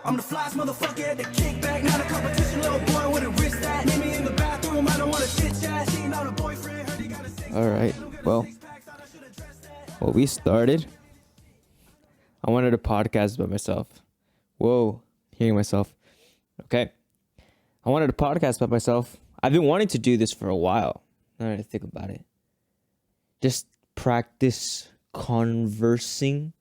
I'm the flyest motherfucker at the kickback. Not a competition, little boy with a wrist that. Meet me in the bathroom, I don't want to chit chat. She not a boyfriend, heard he got a six. All right, well, we started. I wanted a podcast by myself. Whoa, hearing myself. Okay. I wanted a podcast by myself. I've been wanting to do this for a while. Now that I think about it. Just practice conversing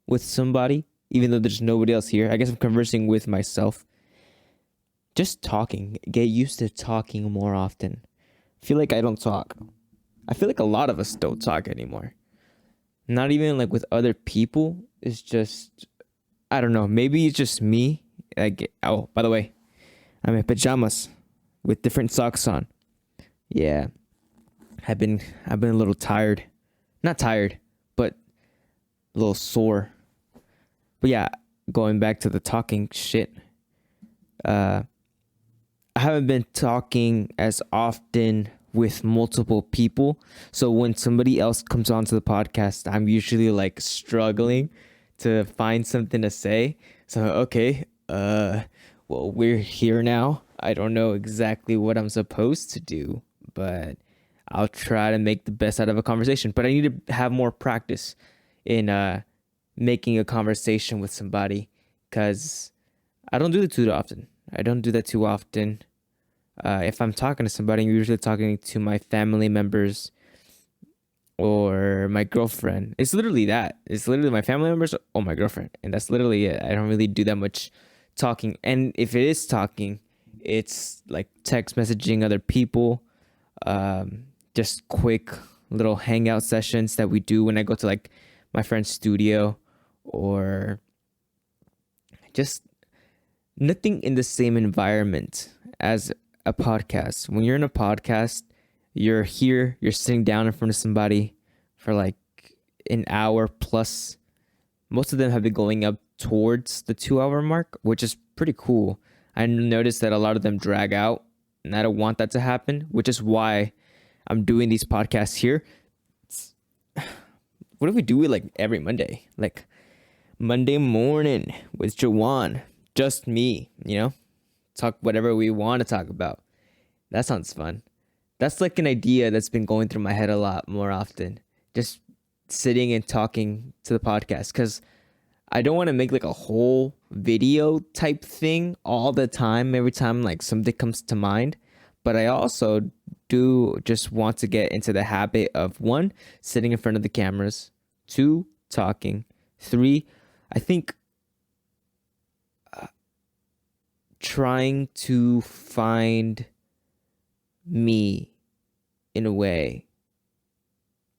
with somebody, even though there's nobody else here. I guess I'm conversing with myself. Just talking. Get used to talking more often. I feel like I don't talk. I feel like a lot of us don't talk anymore. Not even like with other people. It's just, I don't know. Maybe it's just me. Oh, by the way, I'm in pajamas with different socks on. Yeah. I've been a little tired. Not tired, but a little sore. But yeah, going back to the talking shit. I haven't been talking as often with multiple people. So when somebody else comes onto the podcast, I'm usually like struggling to find something to say. So, okay, well, we're here now. I don't know exactly what I'm supposed to do, but I'll try to make the best out of a conversation. But I need to have more practice in making a conversation with somebody, because I don't do it too often. If I'm talking to somebody, I'm usually talking to my family members or my girlfriend. It's literally that. It's literally my family members or my girlfriend. And that's literally it. I don't really do that much talking. And if it is talking, it's like text messaging other people. Just quick little hangout sessions that we do when I go to like my friend's studio, or just nothing in the same environment as a podcast. When you're in a podcast, you're here, you're sitting down in front of somebody for like an hour plus. Most of them have been going up towards the 2-hour mark, which is pretty cool. I noticed that a lot of them drag out, and I don't want that to happen, which is why I'm doing these podcasts here. What if we do it like every Monday? Like Monday morning with Joan, just me, talk whatever we want to talk about. That sounds fun. That's like an idea that's been going through my head a lot more often. Just sitting and talking to the podcast, because I don't want to make like a whole video type thing all the time, every time like something comes to mind. But I also do just want to get into the habit of 1, sitting in front of the cameras, 2, talking, 3, I think trying to find me in a way.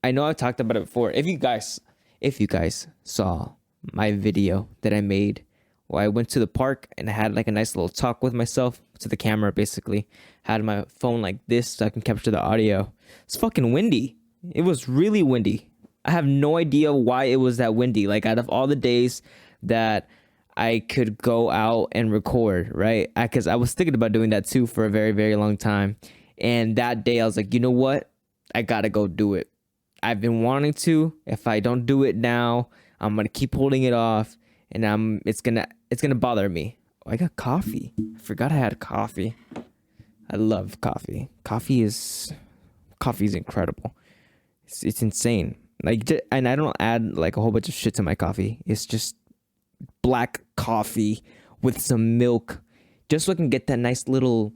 I know I've talked about it before. If you guys saw my video that I made, well, I went to the park and I had like a nice little talk with myself, to the camera basically. Had my phone like this so I can capture the audio. It's fucking windy. It was really windy. I have no idea why it was that windy. Like, out of all the days that I could go out and record, right? Because I was thinking about doing that too for a very, very long time. And that day I was like, you know what? I gotta go do it. I've been wanting to. If I don't do it now, I'm gonna keep holding it off, and it's gonna bother me. Oh, I got coffee. I forgot I had coffee. I love coffee. Coffee is incredible. It's insane. Like, and I don't add like a whole bunch of shit to my coffee. It's just black coffee with some milk, just so I can get that nice little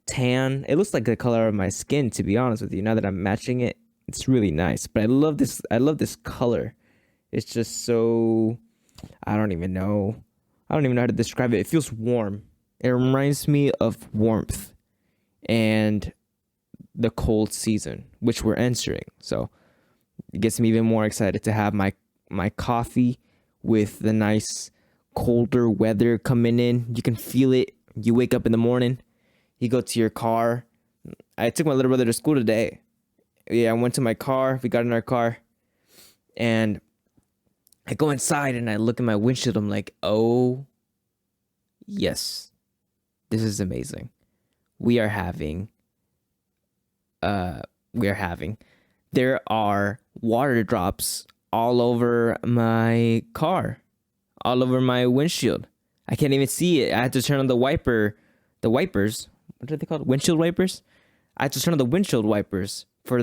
tan. It looks like the color of my skin, to be honest with you. Now that I'm matching it, it's really nice. But I love this color. It's just so, I don't even know how to describe it. It feels warm. It reminds me of warmth and the cold season, which we're entering. So it gets me even more excited to have my coffee with the nice colder weather coming in. You can feel it. You wake up in the morning, you go to your car. I took my little brother to school today. Yeah, I went to my car. We got in our car, and I go inside and I look at my windshield. I'm like, oh, yes, this is amazing. We are having. There are water drops all over my car, all over my windshield. I can't even see it. I had to turn on the wipers. What are they called? Windshield wipers. I had to turn on the windshield wipers for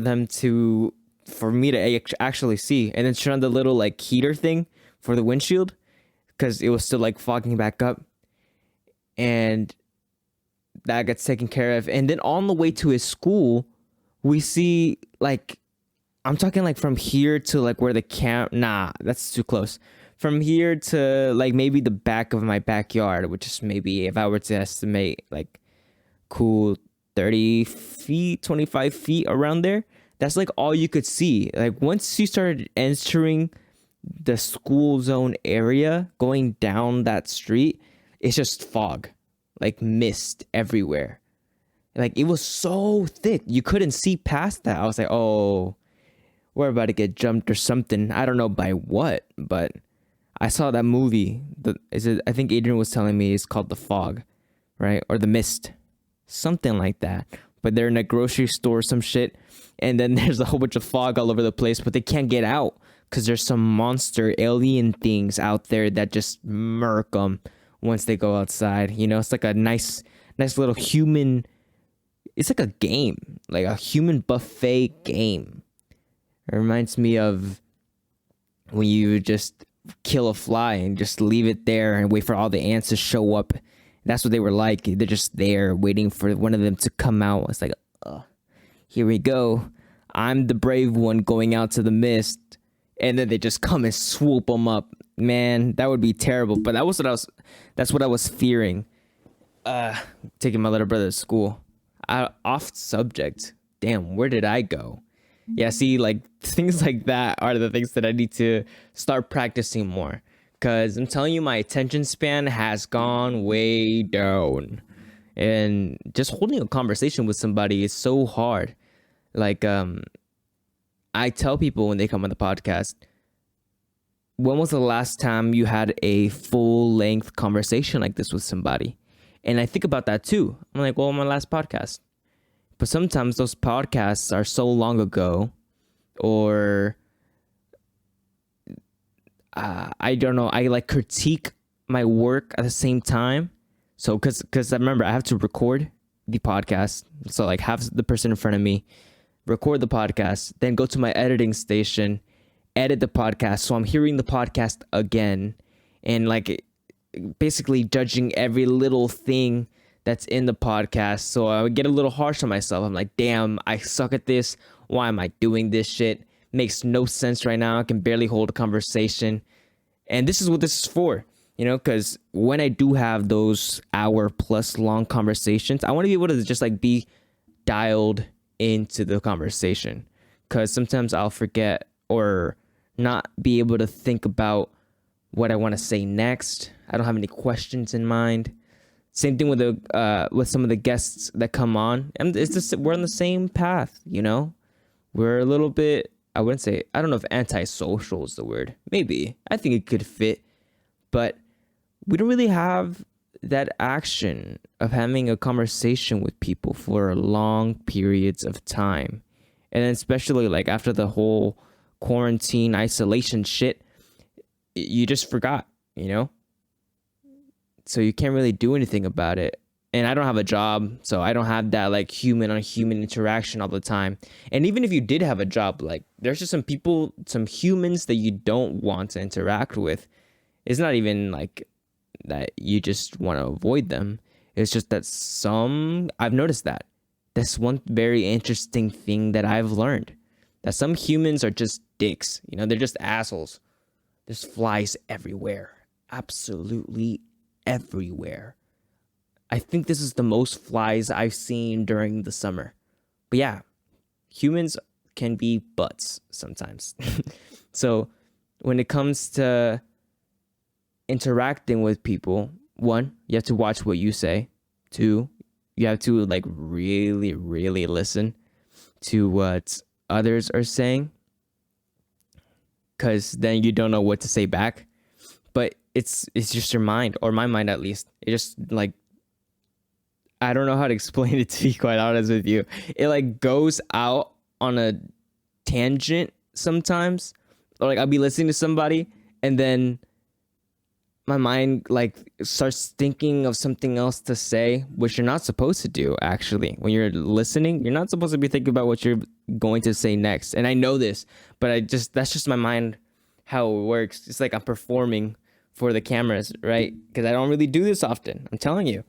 me to actually see, and then turn on the little like heater thing for the windshield because it was still like fogging back up, and that gets taken care of. And then on the way to his school, we see like, I'm talking like from here to like where that's too close. From here to like maybe the back of my backyard, which is maybe, if I were to estimate, like cool 30 feet, 25 feet around there. That's like all you could see. Like once you started entering the school zone area, going down that street, it's just fog, like mist everywhere. Like it was so thick, you couldn't see past that. I was like, oh, we're about to get jumped or something. I don't know by what, but I saw that movie. I think Adrian was telling me it's called The Fog, right? Or The Mist, something like that. But they're in a grocery store or some shit, and then there's a whole bunch of fog all over the place, but they can't get out because there's some monster alien things out there that just murk them once they go outside. You know, it's like a nice little human. It's like a game, like a human buffet game. It reminds me of when you just kill a fly and just leave it there and wait for all the ants to show up. That's what they were like. They're just there waiting for one of them to come out. It's like, here we go. I'm the brave one going out to the mist. And then they just come and swoop them up. Man, that would be terrible. But that's what I was fearing. Taking my little brother to school. Off subject. Damn, where did I go? Yeah, see, like things like that are the things that I need to start practicing more. Because I'm telling you, my attention span has gone way down. And just holding a conversation with somebody is so hard. Like, I tell people when they come on the podcast, when was the last time you had a full-length conversation like this with somebody? And I think about that too. I'm like, well, my last podcast. But sometimes those podcasts are so long ago, or I don't know. I like critique my work at the same time. So because I remember I have to record the podcast. So like have the person in front of me record the podcast, then go to my editing station, edit the podcast. So I'm hearing the podcast again and like basically judging every little thing that's in the podcast. So I would get a little harsh on myself. I'm like, damn, I suck at this. Why am I doing this shit? Makes no sense right now. I can barely hold a conversation. And this is what this is for, you know, because when I do have those hour-plus long conversations, I want to be able to just like be dialed into the conversation, because sometimes I'll forget or not be able to think about what I want to say next. I don't have any questions in mind. Same thing with some of the guests that come on. And it's just, we're on the same path, you know? We're a little bit, I don't know if antisocial is the word. Maybe. I think it could fit. But we don't really have that action of having a conversation with people for long periods of time. And then especially like after the whole quarantine isolation shit, you just forgot, you know? So you can't really do anything about it. And I don't have a job, so I don't have that like human on human interaction all the time. And even if you did have a job, like there's just some people, some humans that you don't want to interact with. It's not even like that you just want to avoid them. It's just that I've noticed that. That's one very interesting thing that I've learned. That some humans are just dicks. You know, they're just assholes. There's flies everywhere. Absolutely everywhere. I think this is the most flies I've seen during the summer. But yeah, humans can be butts sometimes. So when it comes to interacting with people, one, you have to watch what you say. Two, you have to like really, really listen to what others are saying, because then you don't know what to say back. But it's just your mind, or my mind at least. It just like, I don't know how to explain it, to be quite honest with you. It like goes out on a tangent sometimes. Or like I'll be listening to somebody and then my mind like starts thinking of something else to say, which you're not supposed to do. Actually, when you're listening, you're not supposed to be thinking about what you're going to say next. And I know this, but that's just my mind, how it works. It's like I'm performing for the cameras, right? Because I don't really do this often. I'm telling you,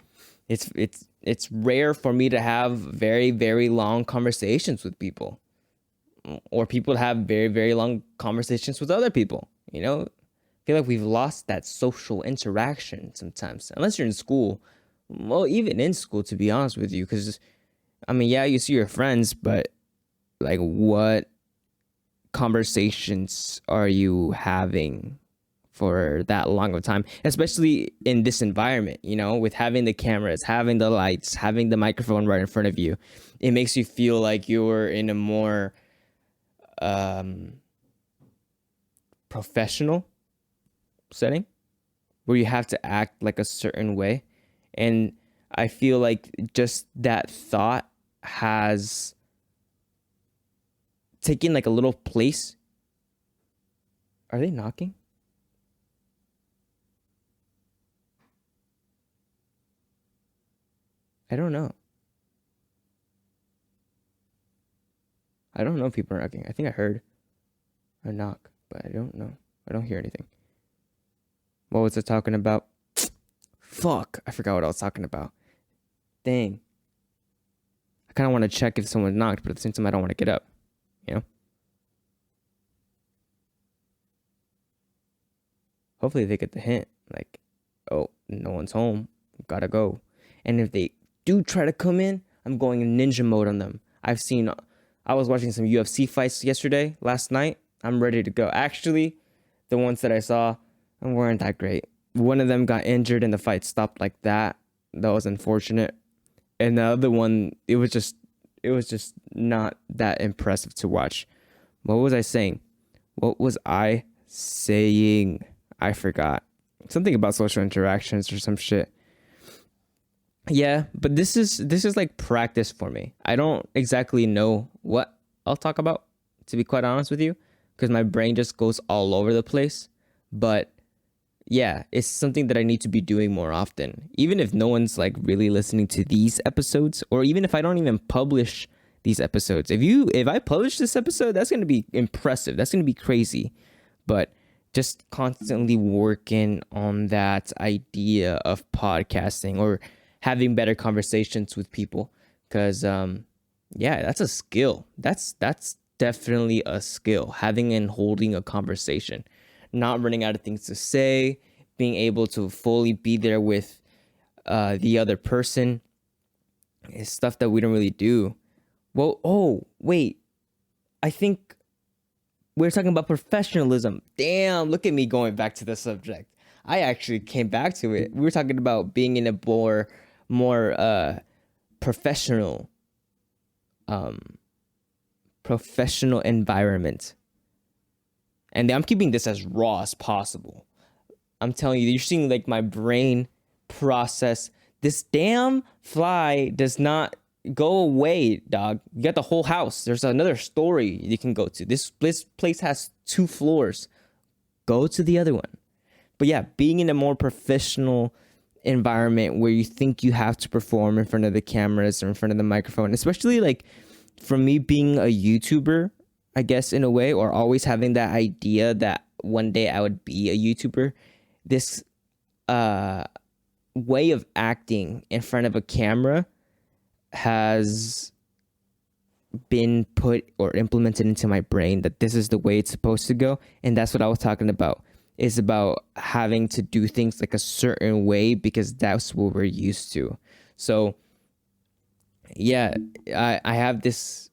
it's rare for me to have very, very long conversations with people, or people to have very, very long conversations with other people. You know, feel like we've lost that social interaction sometimes, unless you're in school. Well, even in school, to be honest with you, because I mean, yeah, you see your friends, but like, what conversations are you having for that long of time, especially in this environment, you know, with having the cameras, having the lights, having the microphone right in front of you? It makes you feel like you're in a more professional setting where you have to act like a certain way. And I feel like just that thought has taken like a little place. Are they knocking? I don't know. I don't know if people are knocking. I think I heard a knock, but I don't know. I don't hear anything. What was it talking about? Fuck, I forgot what I was talking about. Dang. I kind of want to check if someone knocked, but at the same time, I don't want to get up, you know? Hopefully they get the hint. Like, oh, no one's home. Gotta go. And if they do try to come in, I'm going in ninja mode on them. I was watching some UFC fights last night. I'm ready to go. Actually, the ones that I saw weren't that great. One of them got injured and the fight stopped like that. That was unfortunate. And the other one, it was just not that impressive to watch. What was I saying? I forgot. Something about social interactions or some shit. Yeah, but this is like practice for me. I don't exactly know what I'll talk about, to be quite honest with you, because my brain just goes all over the place. But yeah, it's something that I need to be doing more often. Even if no one's like really listening to these episodes, or even if I don't even publish these episodes. If I publish this episode, that's going to be impressive. That's going to be crazy. But just constantly working on that idea of podcasting or having better conversations with people, because yeah, that's a skill. That's definitely a skill, having and holding a conversation, not running out of things to say, being able to fully be there with the other person is stuff that we don't really do. Well, oh wait, I think we're talking about professionalism. Damn, look at me going back to the subject. I actually came back to it. We were talking about being in a more professional environment. And I'm keeping this as raw as possible. I'm telling you, you're seeing like my brain process. This damn fly does not go away, dog. You got the whole house. There's another story you can go to. This place has 2 floors. Go to the other one. But yeah, being in a more professional environment where you think you have to perform in front of the cameras or in front of the microphone, especially like for me being a YouTuber, I guess, in a way, or always having that idea that one day I would be a YouTuber, this way of acting in front of a camera has been put or implemented into my brain that this is the way it's supposed to go. And that's what I was talking about. It's about having to do things like a certain way because that's what we're used to. So yeah, I have this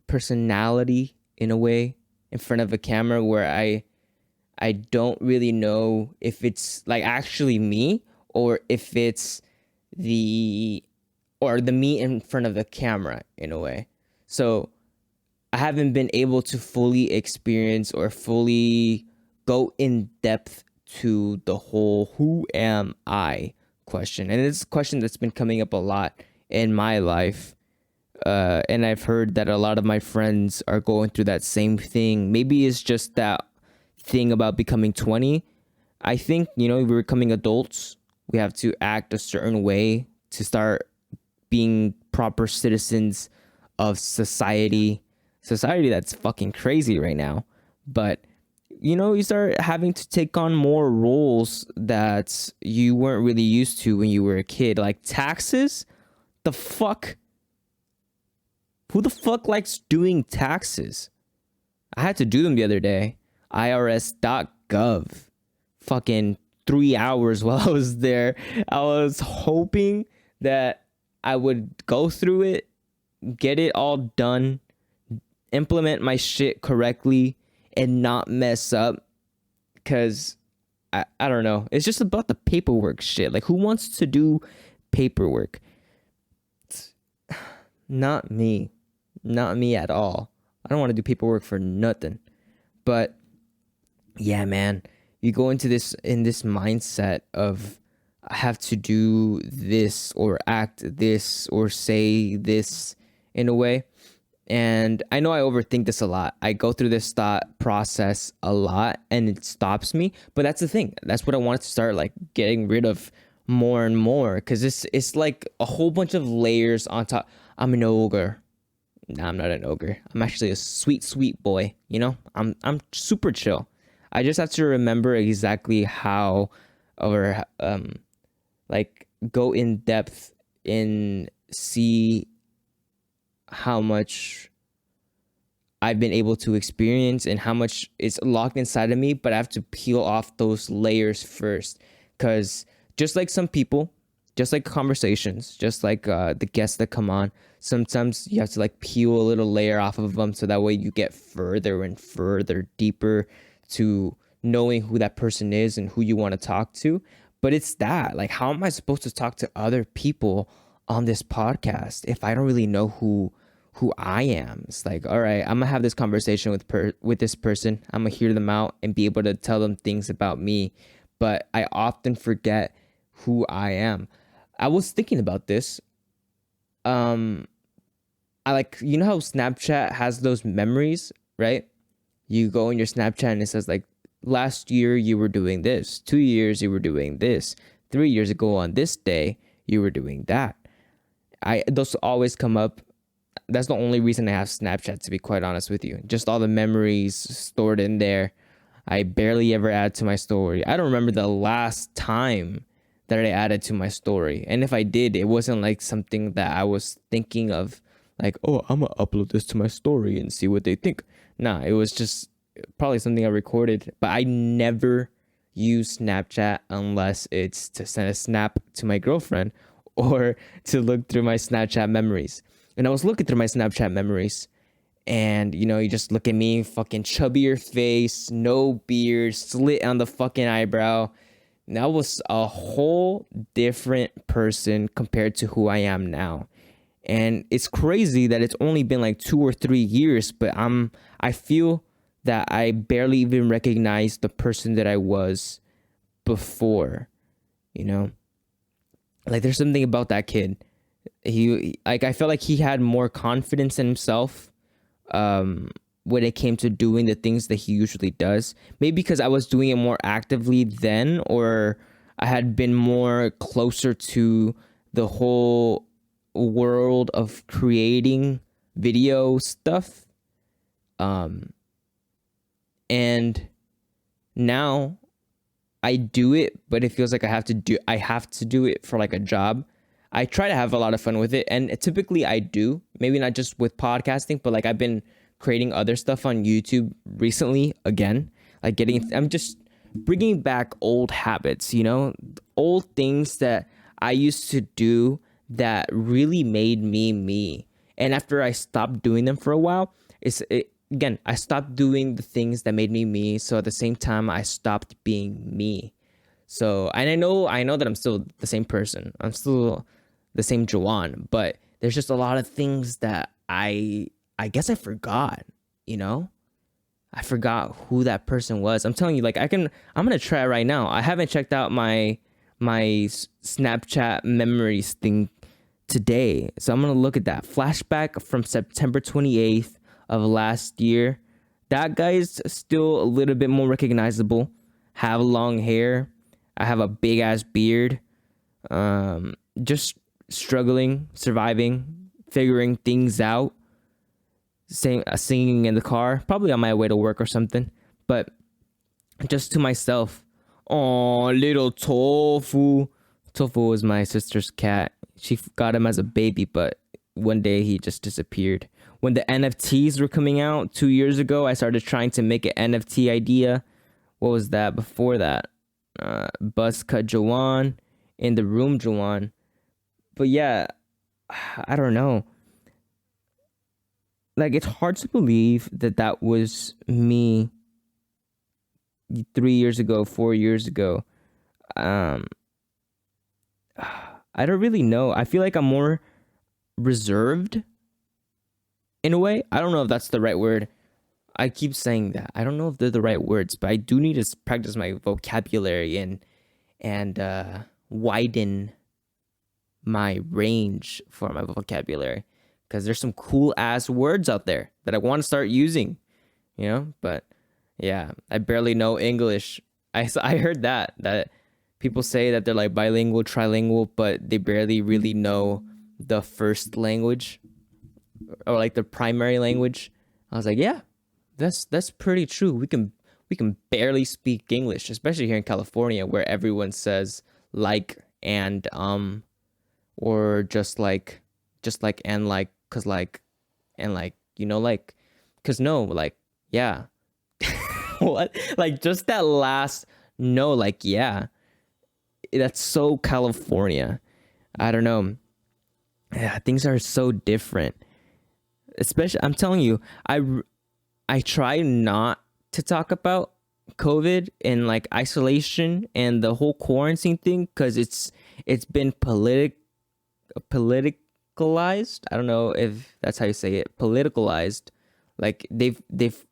personality in a way in front of a camera where I don't really know if it's like actually me or if it's the me in front of the camera in a way. So I haven't been able to fully experience or fully go in depth to the whole who am I question. And it's a question that's been coming up a lot in my life. And I've heard that a lot of my friends are going through that same thing. Maybe it's just that thing about becoming 20. I think, we're becoming adults. We have to act a certain way to start being proper citizens of society. Society that's fucking crazy right now. But, you start having to take on more roles that you weren't really used to when you were a kid. Like taxes? The fuck? Who the fuck likes doing taxes? I had to do them the other day. IRS.gov. Fucking 3 hours while I was there. I was hoping that I would go through it, get it all done, implement my shit correctly, and not mess up. Because I don't know. It's just about the paperwork shit. Like, who wants to do paperwork? Not me. Not me at all. I don't want to do paperwork for nothing. But yeah, man, you go into this mindset of I have to do this or act this or say this in a way. And I know I overthink this a lot. I go through this thought process a lot and it stops me. But that's the thing. That's what I wanted to start like getting rid of more and more. Because it's like a whole bunch of layers on top. I'm an ogre. Nah, I'm not an ogre. I'm actually a sweet, sweet boy. I'm super chill. I just have to remember exactly how, or like go in depth and see how much I've been able to experience and how much is locked inside of me. But I have to peel off those layers first, because just like some people, just like conversations, just like the guests that come on, sometimes you have to like peel a little layer off of them so that way you get further and further deeper to knowing who that person is and who you want to talk to. But it's that, like, how am I supposed to talk to other people on this podcast if I don't really know who I am? It's like, all right, I'm gonna have this conversation with this person. I'm gonna hear them out and be able to tell them things about me. But I often forget who I am. I was thinking about this. I like, how Snapchat has those memories, right? You go in your Snapchat and it says like, last year you were doing this, 2 years you were doing this, 3 years ago on this day you were doing that. Those always come up. That's the only reason I have Snapchat, to be quite honest with you. Just all the memories stored in there. I barely ever add to my story. I don't remember the last time that I added to my story. And if I did, it wasn't like something that I was thinking of, like, oh, I'm gonna upload this to my story and see what they think. Nah, it was just probably something I recorded. But I never use Snapchat unless it's to send a snap to my girlfriend or to look through my Snapchat memories. And I was looking through my Snapchat memories, and you just look at me, fucking chubbier face, no beard, slit on the fucking eyebrow. And I was a whole different person compared to who I am now. And it's crazy that it's only been like 2 or 3 years, but I feel that I barely even recognize the person that I was before. Like, there's something about that kid. I felt like he had more confidence in himself when it came to doing the things that he usually does. Maybe because I was doing it more actively then, or I had been more closer to the whole world of creating video stuff. And now I do it, but it feels like I have to do it for like a job. I try to have a lot of fun with it, and typically I do. Maybe not just with podcasting, but like I've been creating other stuff on YouTube recently again. Like I'm just bringing back old habits, old things that I used to do that really made me me. And after I stopped doing them for a while, I stopped doing the things that made me me. So at the same time, I stopped being me. So, and I know that I'm still the same person. I'm still the same Joan, but there's just a lot of things that I guess I forgot, I forgot who that person was. I'm telling you, like, I'm going to try it right now. I haven't checked out my Snapchat memories thing today. So I'm going to look at that flashback from September 28th of last year. That guy's still a little bit more recognizable. have long hair. I have a big ass beard. Just struggling, surviving, figuring things out. Singing in the car, probably on my way to work or something. But just to myself. Oh, little Tofu. Tofu was my sister's cat. She got him as a baby, but one day he just disappeared. When the NFTs were coming out 2 years ago, I started trying to make an NFT idea. What was that before that? Buzz cut Joan, in the room Joan. But yeah, I don't know. Like, it's hard to believe that that was me 3 years ago, 4 years ago. I don't really know. I feel like I'm more reserved in a way. I don't know if that's the right word. I keep saying that. I don't know if they're the right words, but I do need to practice my vocabulary and widen my range for my vocabulary, because there's some cool ass words out there that I want to start using, but yeah, I barely know English. I heard that people say that they're like bilingual, trilingual, but they barely really know the first language or like the primary language. I was like, yeah, that's pretty true. We can barely speak English, especially here in California, where everyone says like and or just like and like, cause like and like, like, cause no, like, yeah. What? Like, just that last no, like, yeah. That's so California. I don't know. Yeah, things are so different. Especially, I'm telling you, I try not to talk about COVID and like isolation and the whole quarantine thing, because it's been politicalized. I don't know if that's how you say it. Politicalized. Like, they've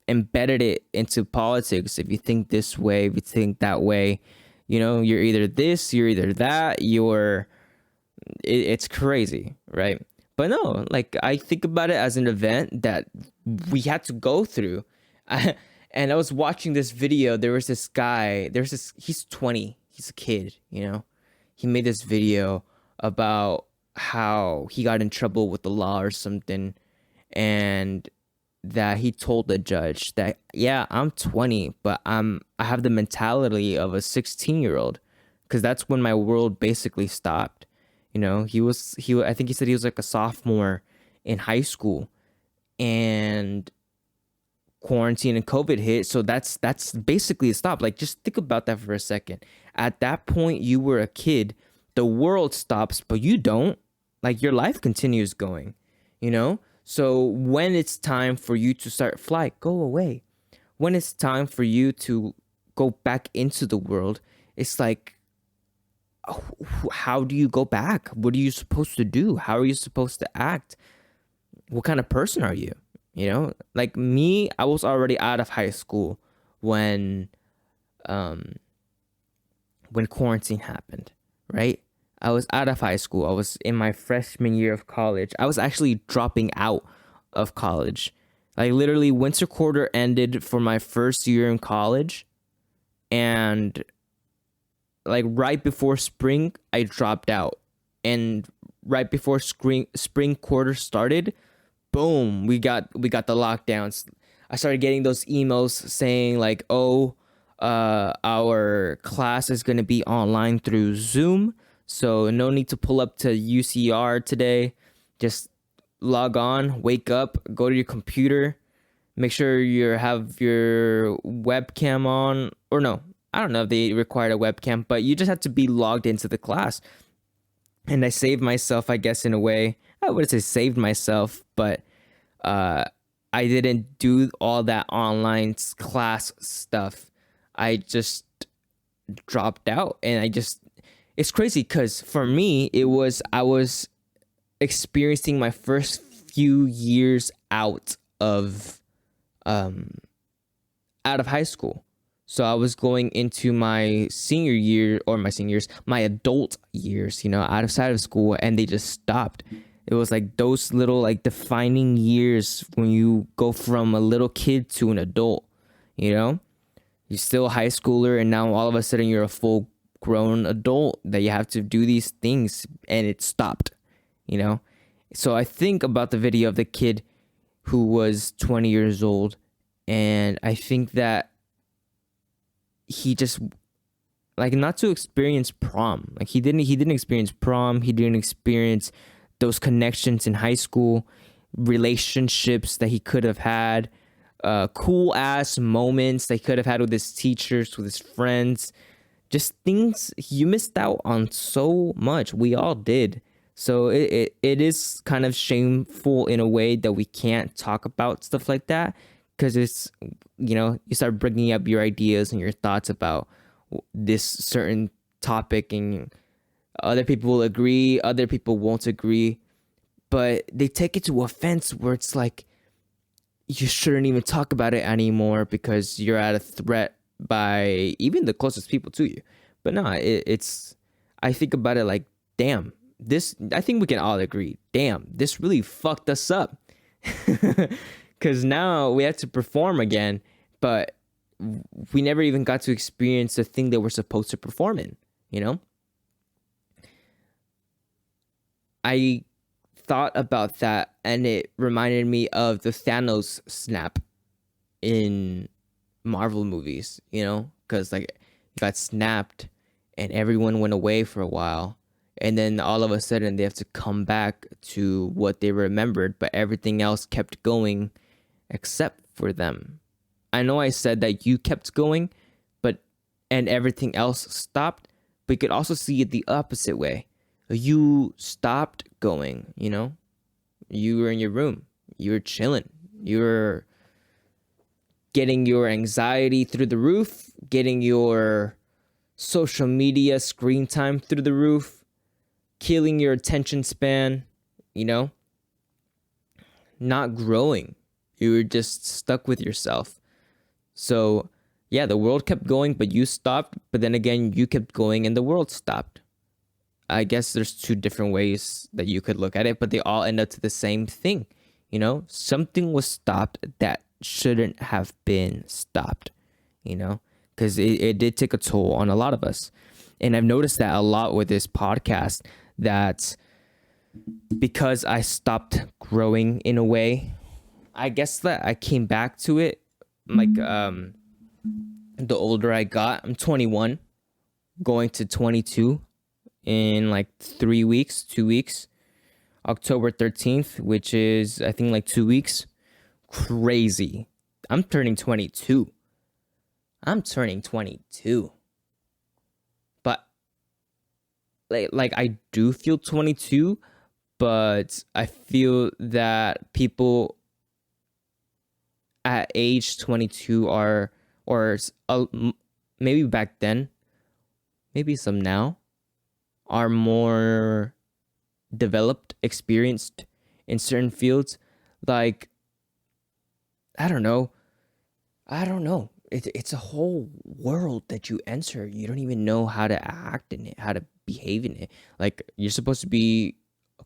embedded it into politics. If you think this way, if you think that way, you're either this, you're either that, it's crazy, right? But no, like, I think about it as an event that we had to go through. And I was watching this video. There was this guy, he's 20, he's a kid, he made this video about how he got in trouble with the law or something, and that he told the judge that, yeah, I'm 20, but I have the mentality of a 16-year-old, because that's when my world basically stopped. I think he said he was like a sophomore in high school, and quarantine and COVID hit, so that's basically a stop. Like, just think about that for a second. At that point, you were a kid. The world stops, but you don't. Like, your life continues going, So when it's time for you to start fly, go away. When it's time for you to go back into the world, it's like, how do you go back? What are you supposed to do? How are you supposed to act? What kind of person are you? Like me, I was already out of high school when quarantine happened, right? I was out of high school. I was in my freshman year of college. I was actually dropping out of college. Like, literally, winter quarter ended for my first year in college, and like right before spring, I dropped out. And right before spring quarter started, boom, we got the lockdowns. I started getting those emails saying like, oh, our class is going to be online through Zoom, so no need to pull up to UCR today. Just log on, wake up, go to your computer, make sure you have your webcam on, or no, I don't know if they required a webcam, but you just have to be logged into the class. And I saved myself, I guess, in a way. I wouldn't say saved myself, but I didn't do all that online class stuff. I just dropped out, and it's crazy because for me, I was experiencing my first few years out of high school. So I was going into my senior year, or my adult years, outside of school, and they just stopped. It was like those little like defining years when you go from a little kid to an adult, You're still a high schooler, and now all of a sudden you're a full grown adult that you have to do these things, and it stopped, you know? So I think about the video of the kid who was 20 years old, and I think that he just, like, not to experience prom. Like, he didn't experience prom. He didn't experience those connections in high school, relationships that he could have had, cool ass moments that he could have had with his teachers, with his friends, just things. You missed out on so much. We all did. So it is kind of shameful in a way that we can't talk about stuff like that, because it's, you start bringing up your ideas and your thoughts about this certain topic, and other people will agree, other people won't agree, but they take it to offense where it's like you shouldn't even talk about it anymore because you're at a threat by even the closest people to you. But no, it's, I think about it like, damn, this, I think we can all agree, damn, this really fucked us up. Because now we have to perform again, but we never even got to experience the thing that we're supposed to perform in, I thought about that, and it reminded me of the Thanos snap in Marvel movies, because like he got snapped and everyone went away for a while, and then all of a sudden they have to come back to what they remembered, but everything else kept going except for them. I know I said that you kept going, and everything else stopped, but you could also see it the opposite way. You stopped going, you were in your room, you were chilling, you were getting your anxiety through the roof, getting your social media screen time through the roof, killing your attention span, not growing. You were just stuck with yourself. So yeah, the world kept going, but you stopped. But then again, you kept going and the world stopped. I guess there's two different ways that you could look at it, but they all end up to the same thing. Something was stopped that shouldn't have been stopped, because it did take a toll on a lot of us. And I've noticed that a lot with this podcast, that because I stopped growing in a way, I guess that I came back to it like the older I got. I'm 21, going to 22 in like 2 weeks, October 13th, which is I think like 2 weeks. Crazy. I'm turning 22. But like I do feel 22, but I feel that people at age 22 are, or maybe back then, maybe some now, are more developed, experienced in certain fields. Like, I don't know. It's a whole world that you enter. You don't even know how to act in it, how to behave in it. Like, you're supposed to be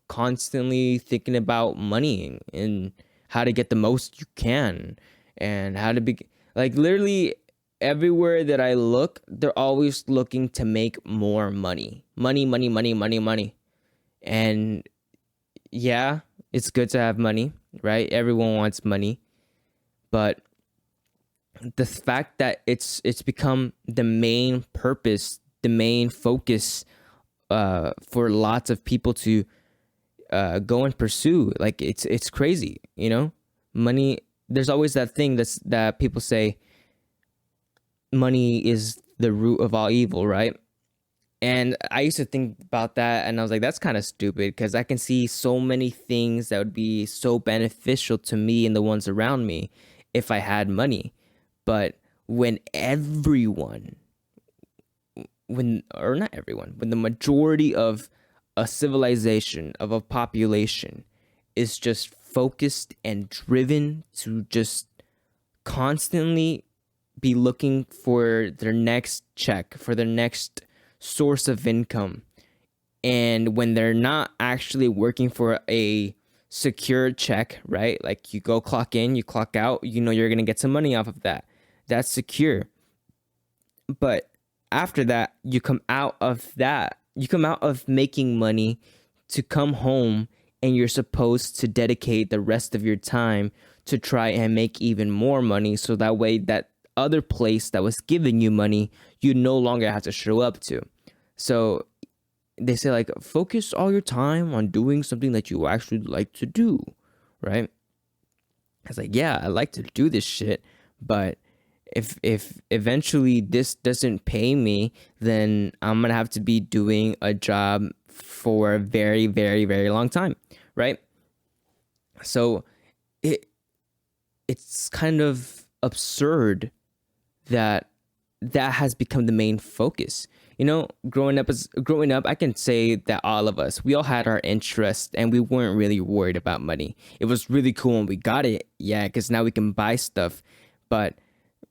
constantly thinking about money and how to get the most you can, and how to be, like, literally everywhere that I look, they're always looking to make more money. Money. And yeah, it's good to have money, right? Everyone wants money. But the fact that it's become the main purpose, the main focus for lots of people to go and pursue, like it's crazy, Money, there's always that thing that people say money is the root of all evil, right? And I used to think about that, and I was like, that's kind of stupid, because I can see so many things that would be so beneficial to me and the ones around me if I had money. But when when the majority of a civilization, of a population, is just focused and driven to just constantly be looking for their next check, for their next source of income, and when they're not actually working for a secure check, right? Like, you go clock in, you clock out, you're gonna get some money off of that. That's secure. But after that, you come out of making money to come home, and you're supposed to dedicate the rest of your time to try and make even more money, so that way that other place that was giving you money, you no longer have to show up to. So they say, like, focus all your time on doing something that you actually like to do, right? I was like, yeah, I like to do this shit, but if eventually this doesn't pay me, then I'm gonna have to be doing a job for a very, very, very long time, right? So it's kind of absurd that has become the main focus. Growing up, I can say that all of us, we all had our interests, and we weren't really worried about money. It was really cool when we got it, yeah, because now we can buy stuff. But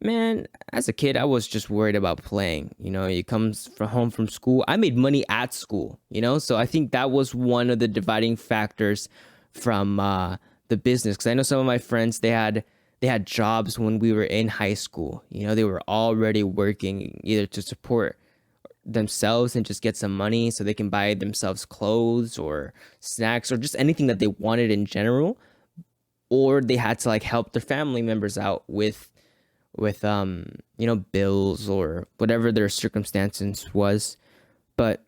man, as a kid, I was just worried about playing. You come from home from school. I made money at school, so I think that was one of the dividing factors from the business. Because I know some of my friends, they had jobs when we were in high school. They were already working either to support themselves and just get some money so they can buy themselves clothes or snacks or just anything that they wanted in general, or they had to like help their family members out with bills or whatever their circumstances was. But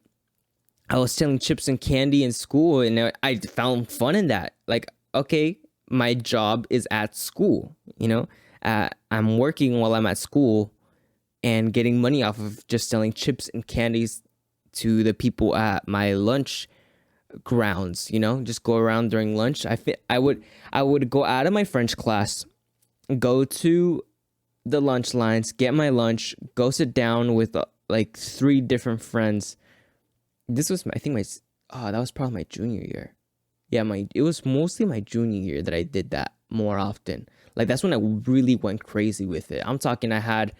I was selling chips and candy in school, and I found fun in that. Like, okay, my job is at school, I'm working while I'm at school and getting money off of just selling chips and candies to the people at my lunch grounds, just go around during lunch. I would go out of my French class, go to the lunch lines, get my lunch, go sit down with like 3 different friends. This was, I think, that was probably my junior year. Yeah, it was mostly my junior year that I did that more often. Like, that's when I really went crazy with it. I'm talking, I had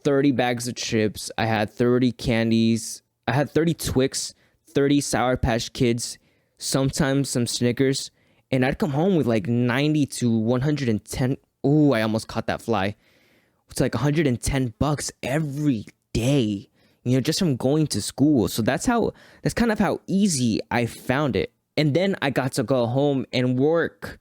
30 bags of chips, I had 30 candies, I had 30 Twix, 30 Sour Patch Kids, sometimes some Snickers, and I'd come home with like 90 to 110. Ooh, I almost caught that fly. It's like $110 every day, just from going to school. So that's kind of how easy I found it. And then I got to go home and work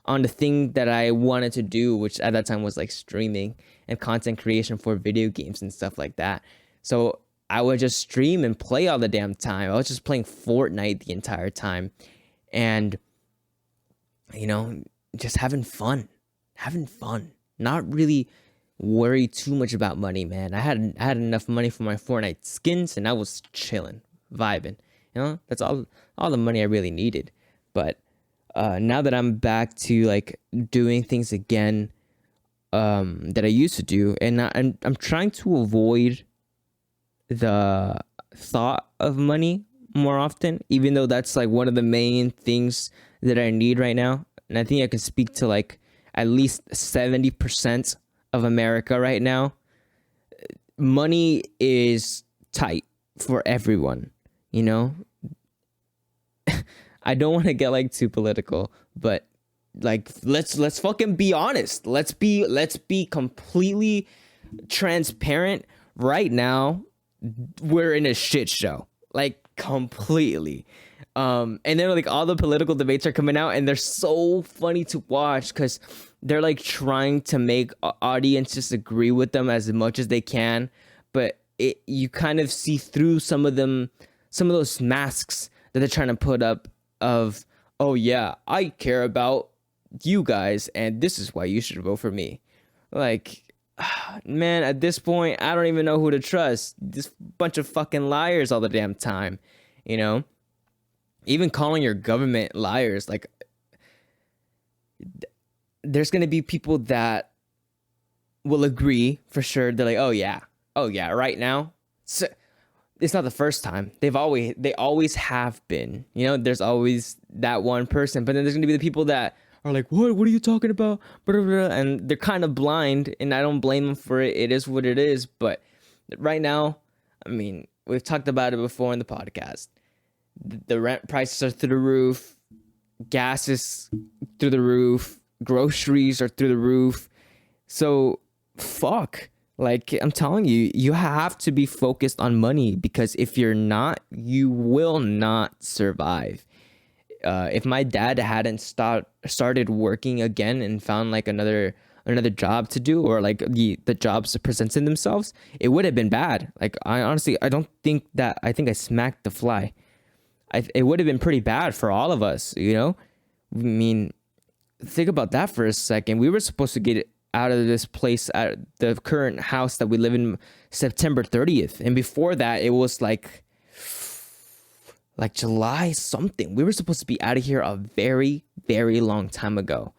on the thing that I wanted to do, which at that time was like streaming and content creation for video games and stuff like that. So I would just stream and play all the damn time. I was just playing Fortnite the entire time, and just having fun, not really worry too much about money, man. I had enough money for my Fortnite skins, and I was chilling, vibing. That's all the money I really needed. But now that I'm back to like doing things again that I used to do, and I'm trying to avoid the thought of money more often, even though that's like one of the main things that I need right now. And I think I can speak to like at least 70% of America right now. Money is tight for everyone, I don't want to get like too political, but like let's fucking be honest. Let's be completely transparent right now. We're in a shit show, like completely. And then like all the political debates are coming out, and they're so funny to watch because they're like trying to make audiences agree with them as much as they can, but you kind of see through some of those masks that they're trying to put up of, oh yeah, I care about you guys, and this is why you should vote for me. Like, man, at this point, I don't even know who to trust. This bunch of fucking liars all the damn time, Even calling your government liars, like, there's gonna be people that will agree for sure. They're like, oh yeah, right now. So, it's not the first time. They always have been. There's always that one person. But then there's gonna be the people that are like, what are you talking about? Blah, blah, blah. And they're kind of blind, and I don't blame them for it. It is what it is. But right now, I mean, we've talked about it before in the podcast. The rent prices are through the roof. Gas is through the roof. Groceries are through the roof. So fuck. Like I'm telling you, you have to be focused on money, because if you're not, you will not survive. If my dad hadn't started working again and found like another job to do, or like the jobs that presented themselves, it would have been bad. Like I honestly, I think I smacked the fly. It would have been pretty bad for all of us, you know? I mean, think about that for a second. We were supposed to get out of this place at the current house that we live in September 30th. And before that, it was like July something. We were supposed to be out of here a very, very long time ago.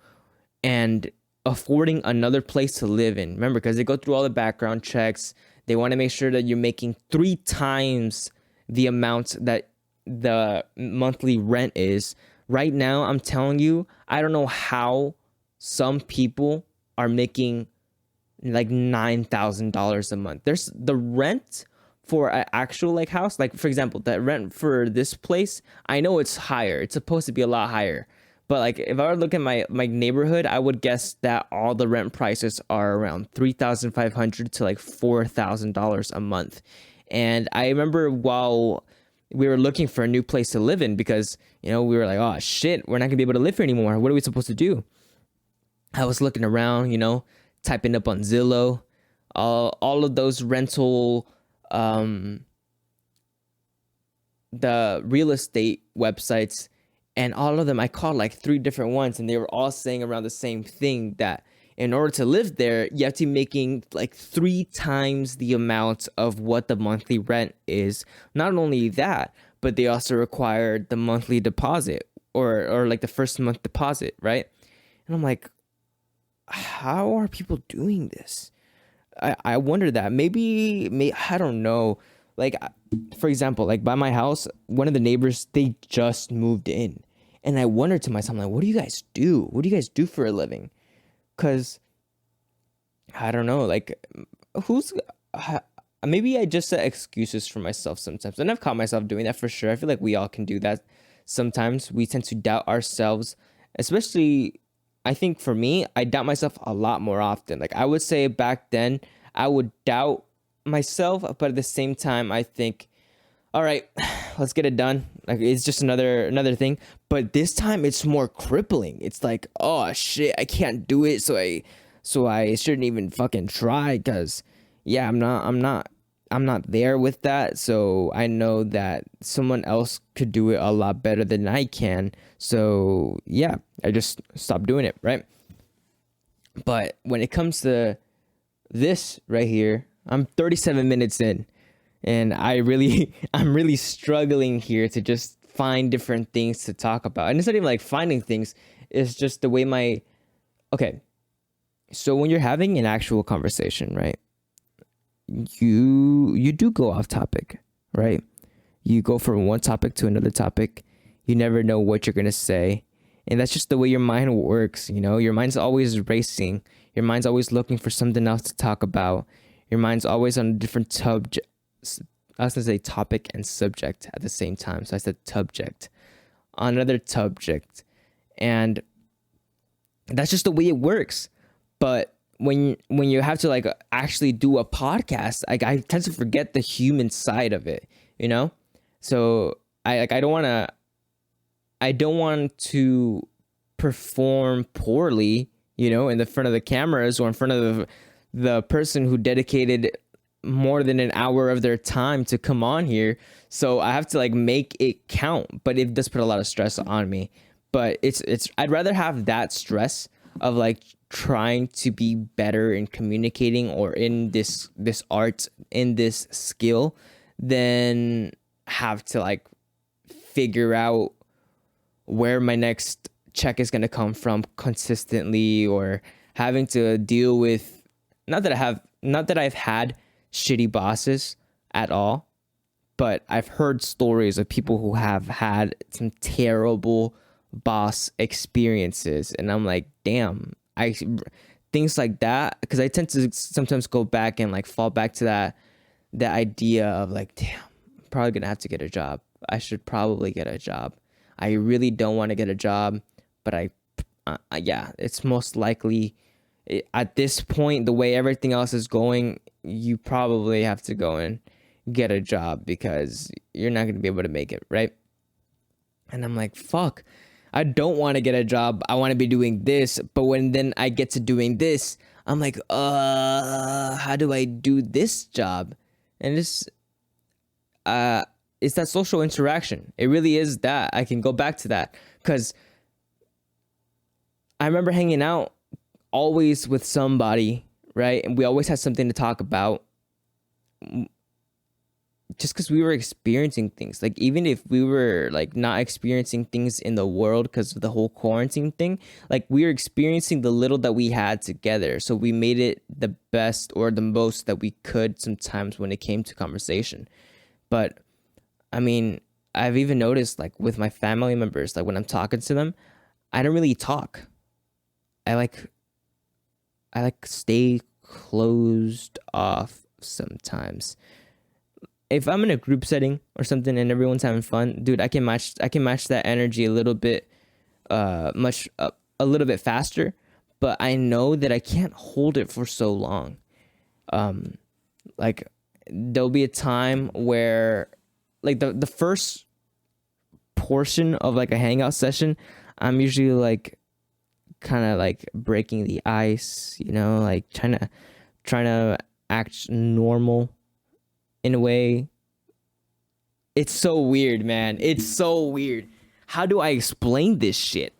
And affording another place to live in. Remember, because they go through all the background checks. They want to make sure that you're making 3 times the amount that the monthly rent is. Right now, I'm telling you, I don't know how some people are making like $9,000 a month. There's the rent for an actual like house. Like for example, the rent for this place, I know it's higher. It's supposed to be a lot higher. But like if I were to look at my neighborhood, I would guess that all the rent prices are around $3,500 to like $4,000 a month. And I remember while we were looking for a new place to live in, because we were like, oh shit, we're not gonna be able to live here anymore. What are we supposed to do? I was looking around, typing up on Zillow, all of those rental, the real estate websites, and all of them, I called like 3 different ones, and they were all saying around the same thing, that in order to live there, you have to be making like 3 times the amount of what the monthly rent is. Not only that, but they also required the monthly deposit, or like the first month deposit, right? And I'm like, how are people doing this? I wonder that. Maybe I don't know. Like, for example, like by my house, one of the neighbors, they just moved in. And I wondered to myself, like, what do you guys do? What do you guys do for a living? Because I don't know, like, maybe I just set excuses for myself sometimes. And I've caught myself doing that for sure. I feel like we all can do that. Sometimes we tend to doubt ourselves, especially, I think for me, I doubt myself a lot more often. Like I would say back then, I would doubt myself, but at the same time, I think, all right, let's get it done. Like it's just another thing. But this time it's more crippling. It's like, oh shit, I can't do it. So I shouldn't even fucking try, because yeah, I'm not there with that. So I know that someone else could do it a lot better than I can. So yeah, I just stopped doing it, right? But when it comes to this right here, I'm 37 minutes in, and I'm really struggling here to just find different things to talk about. And it's not even like finding things, it's just the way okay. So when you're having an actual conversation, right? You do go off topic, right? You go from one topic to another topic. You never know what you're going to say. And that's just the way your mind works, Your mind's always racing. Your mind's always looking for something else to talk about. Your mind's always on a different subject. I was going to say topic and subject at the same time. So I said subject. On another subject. And that's just the way it works. But when you have to like actually do a podcast, like I tend to forget the human side of it, So I don't want to perform poorly, in the front of the cameras or in front of the person who dedicated more than an hour of their time to come on here. So I have to like make it count, but it does put a lot of stress on me. But it's I'd rather have that stress of like trying to be better in communicating or in this art, in this skill, than have to like figure out where my next check is going to come from consistently, or having to deal with, not that I've had shitty bosses at all, but I've heard stories of people who have had some terrible boss experiences, and I'm like, damn, things like that, because I tend to sometimes go back and like fall back to that idea of like, damn, I'm probably gonna have to get a job. I should probably get a job. I really don't want to get a job, but yeah, it's most likely at this point, the way everything else is going, you probably have to go and get a job because you're not going to be able to make it, right? And I'm like, fuck, I don't want to get a job. I want to be doing this. But when then I get to doing this, I'm like, how do I do this job? And it's that social interaction. It really is that. I can go back to that because I remember hanging out always with somebody, right? And we always had something to talk about just because we were experiencing things. Like, even if we were like not experiencing things in the world because of the whole quarantine thing, like we were experiencing the little that we had together. So we made it the best or the most that we could sometimes when it came to conversation. But I mean, I've even noticed like with my family members, like when I'm talking to them, I don't really talk. I like stay closed off sometimes. If I'm in a group setting or something and everyone's having fun, dude, I can match that energy a little bit a little bit faster, but I know that I can't hold it for so long. Like there'll be a time where like the first portion of like a hangout session, I'm usually like kind of like breaking the ice, you know, like trying to act normal in a way. It's so weird, man. It's so weird. How do I explain this shit?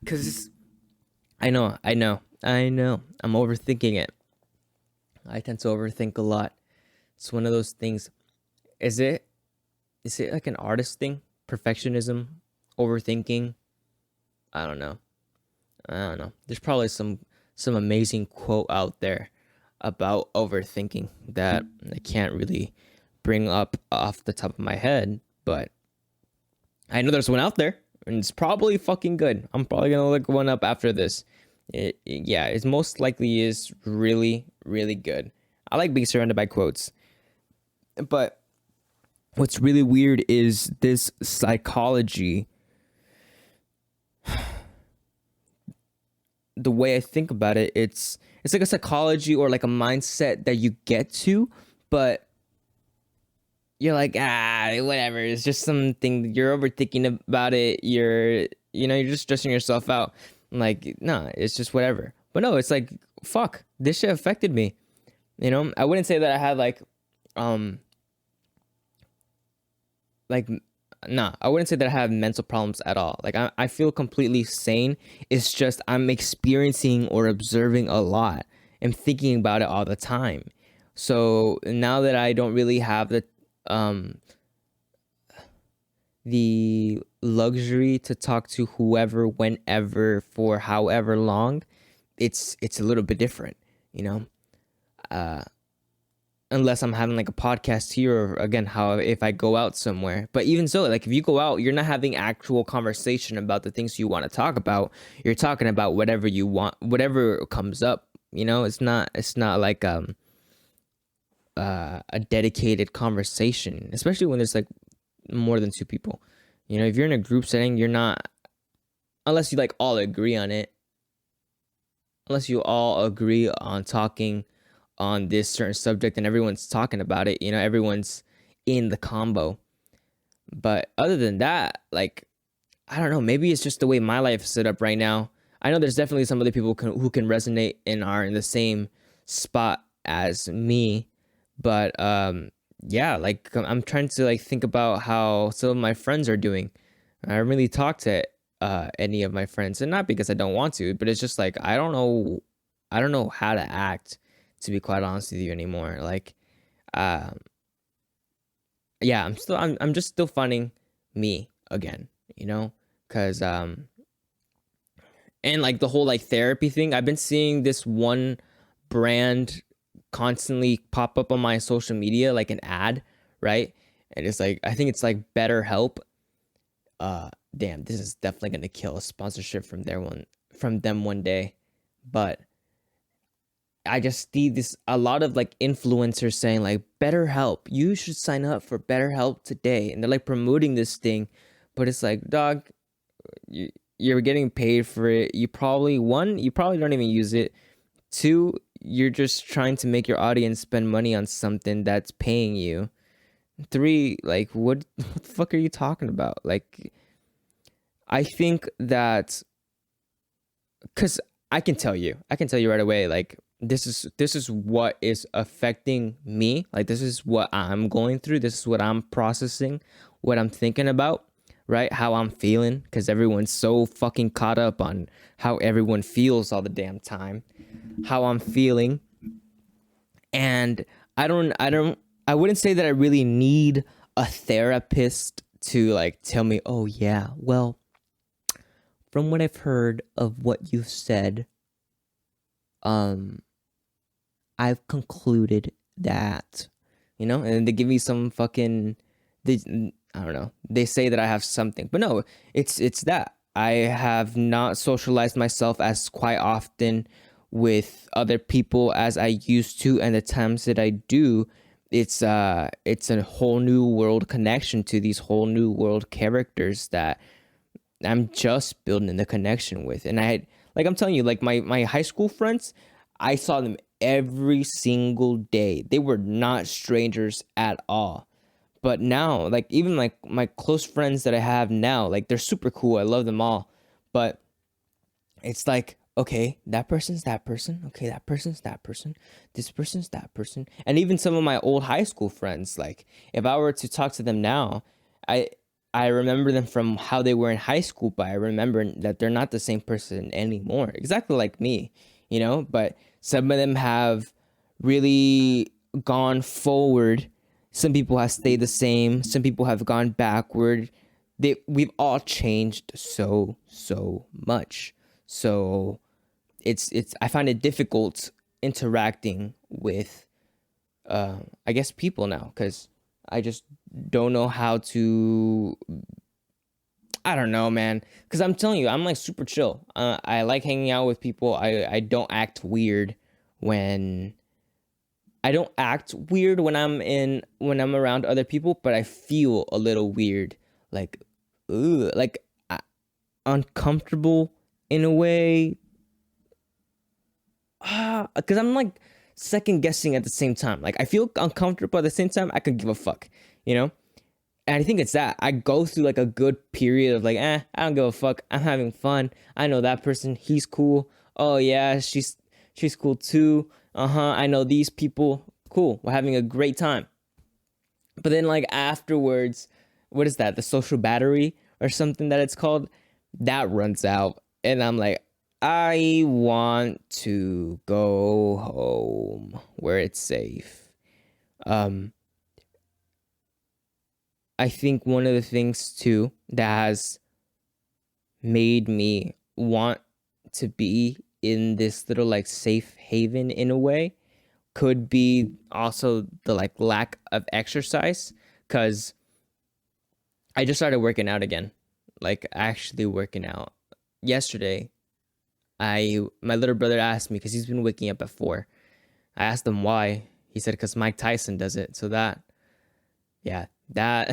Cause I know. I'm overthinking it. I tend to overthink a lot. It's one of those things. Is it like an artist thing? Perfectionism, overthinking? I don't know. There's probably some amazing quote out there about overthinking that I can't really bring up off the top of my head, but I know there's one out there and it's probably fucking good. I'm probably gonna look one up after this. It most likely is really, really good. I like being surrounded by quotes. But what's really weird is this psychology. The way I think about it, it's like a psychology or like a mindset that you get to, but you're like, whatever. It's just something you're overthinking about it. You're just stressing yourself out. I'm like, no, it's just whatever. But no, it's like, fuck, this shit affected me. You know, I wouldn't say that I had I wouldn't say that I have mental problems at all. Like I feel completely sane. It's just I'm experiencing or observing a lot and thinking about it all the time. So now that I don't really have the luxury to talk to whoever, whenever, for however long, it's a little bit different, you know. Unless I'm having like a podcast here, or again, if I go out somewhere. But even so, like if you go out, you're not having actual conversation about the things you want to talk about. You're talking about whatever you want, whatever comes up. You know, it's not like a dedicated conversation, especially when there's like more than two people. You know, if you're in a group setting, you're not, unless you like all agree on it. Unless you all agree on talking on this certain subject and everyone's talking about it, you know, everyone's in the combo. But other than that, like, I don't know, maybe it's just the way my life is set up right now. I know there's definitely some other people who can resonate and are in the same spot as me. But yeah, like I'm trying to like think about how some of my friends are doing. I haven't really talked to any of my friends, and not because I don't want to, but it's just like I don't know how to act, to be quite honest with you, anymore. Like yeah, I'm just still finding me again, you know, because and like the whole like therapy thing, I've been seeing this one brand constantly pop up on my social media, like an ad, right? And it's like, I think it's like BetterHelp. Damn, this is definitely gonna kill a sponsorship from them one day. But I just see a lot of like influencers saying like BetterHelp, you should sign up for BetterHelp today, and they're like promoting this thing, but it's like, dog, you're getting paid for it. You probably don't even use it. Two, you're just trying to make your audience spend money on something that's paying you. Three, like what the fuck are you talking about? Like, I think that because I can tell you right away, like this is what is affecting me. Like this is what I'm going through. This is what I'm processing, what I'm thinking about, right? How I'm feeling, because everyone's so fucking caught up on how everyone feels all the damn time. How I'm feeling, and I wouldn't say that I really need a therapist to like tell me, oh yeah, well, from what I've heard of what you've said, um, I've concluded that, and they give me some fucking, they, I don't know, they say that I have something, but no, it's that I have not socialized myself as quite often with other people as I used to, and the times that I do, it's a whole new world connection to these whole new world characters that I'm just building the connection with. And I had, like, I'm telling you, like my high school friends, I saw them every single day. They were not strangers at all. But now, like, even like my close friends that I have now, like, they're super cool. I love them all. But it's like, okay, that person's that person. Okay, that person's that person. This person's that person. And even some of my old high school friends, like, if I were to talk to them now, I I remember them from how they were in high school, but I remember that they're not the same person anymore. Exactly like me, But some of them have really gone forward. Some people have stayed the same. Some people have gone backward. We've all changed so much. So it's I find it difficult interacting with I guess people now, because I just don't know how to. I don't know, man. Because I'm telling you, I'm like super chill. I like hanging out with people. I don't act weird when I don't act weird when I'm around other people, but I feel a little weird, like, ugh, like uncomfortable in a way. Because I'm like second guessing at the same time. Like I feel uncomfortable at the same time. I could give a fuck, you know. And I think it's that I go through like a good period of like, I don't give a fuck. I'm having fun. I know that person. He's cool. Oh yeah, she's cool too. I know these people. Cool. We're having a great time. But then like afterwards, what is that? The social battery or something that it's called? That runs out. And I'm like, I want to go home where it's safe. Um, I think one of the things too that has made me want to be in this little like safe haven in a way could be also the like lack of exercise, because I just started working out again, like actually working out. Yesterday, my little brother asked me, because he's been waking up at 4. I asked him why. He said because Mike Tyson does it. So yeah, that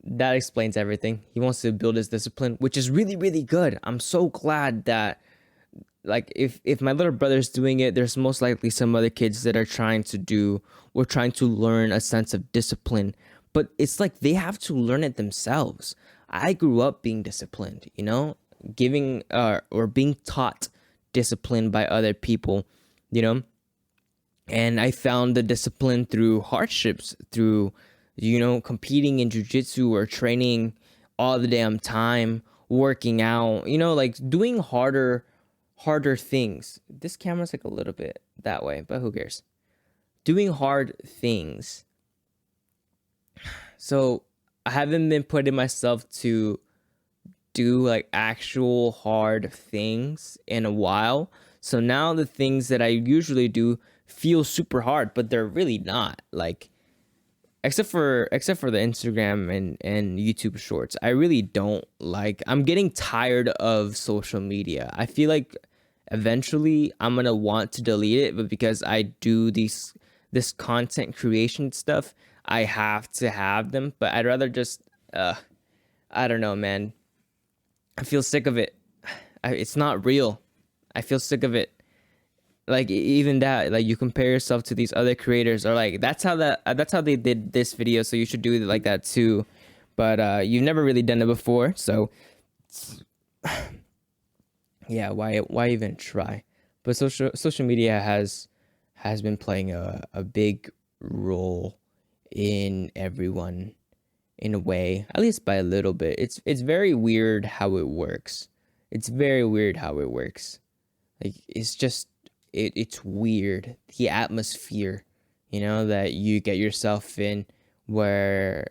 that explains everything. He wants to build his discipline, which is really, really good. I'm so glad that, like, if my little brother's doing it, there's most likely some other kids that are trying to learn a sense of discipline. But it's like they have to learn it themselves. I grew up being disciplined, giving or being taught discipline by other people, you know. And I found the discipline through hardships, through, competing in jujitsu or training all the damn time, working out, like doing harder things. This camera's like a little bit that way, but who cares? Doing hard things. So I haven't been putting myself to do like actual hard things in a while. So now the things that I usually do feel super hard, but they're really not. Like, except for the Instagram and YouTube shorts, I really don't like. I'm getting tired of social media. I feel like eventually I'm gonna want to delete it, but because I do this content creation stuff, I have to have them. But I'd rather just I don't know, man. I feel sick of it. It's not real. I feel sick of it. Like even that, like you compare yourself to these other creators, or like that's how they did this video, so you should do it like that too. But you've never really done it before, so yeah, why even try? But social media has been playing a big role in everyone in a way, at least by a little bit. It's very weird how it works. It's very weird how it works. Like it's just it's weird, the atmosphere, that you get yourself in, where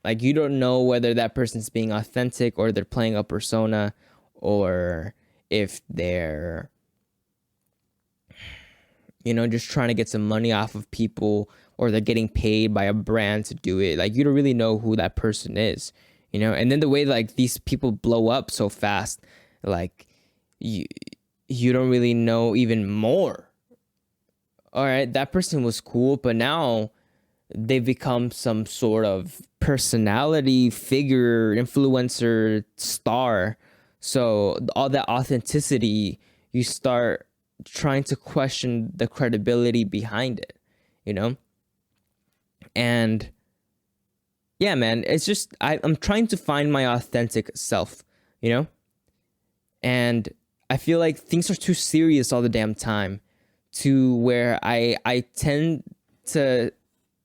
like you don't know whether that person's being authentic or they're playing a persona, or if they're just trying to get some money off of people, or they're getting paid by a brand to do it. Like you don't really know who that person is, and then the way like these people blow up so fast, like you don't really know even more. All right, that person was cool, but now they've become some sort of personality figure, influencer, star. So all that authenticity, you start trying to question the credibility behind it, And yeah, man, it's just I'm trying to find my authentic self, And I feel like things are too serious all the damn time, to where I tend to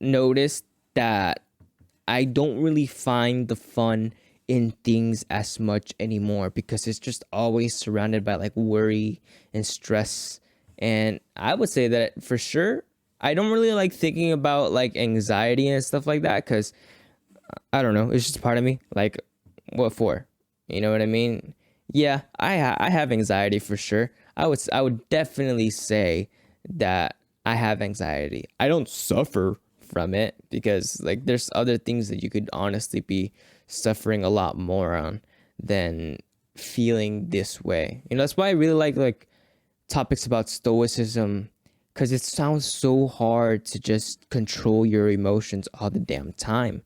notice that I don't really find the fun in things as much anymore, because it's just always surrounded by like worry and stress. And I would say that for sure, I don't really like thinking about like anxiety and stuff like that, because I don't know, it's just part of me. Like, what for? You know what I mean? Yeah, I have anxiety for sure. I would definitely say that I have anxiety. I don't suffer from it, because like there's other things that you could honestly be suffering a lot more on than feeling this way. That's why I really like topics about stoicism, because it sounds so hard to just control your emotions all the damn time,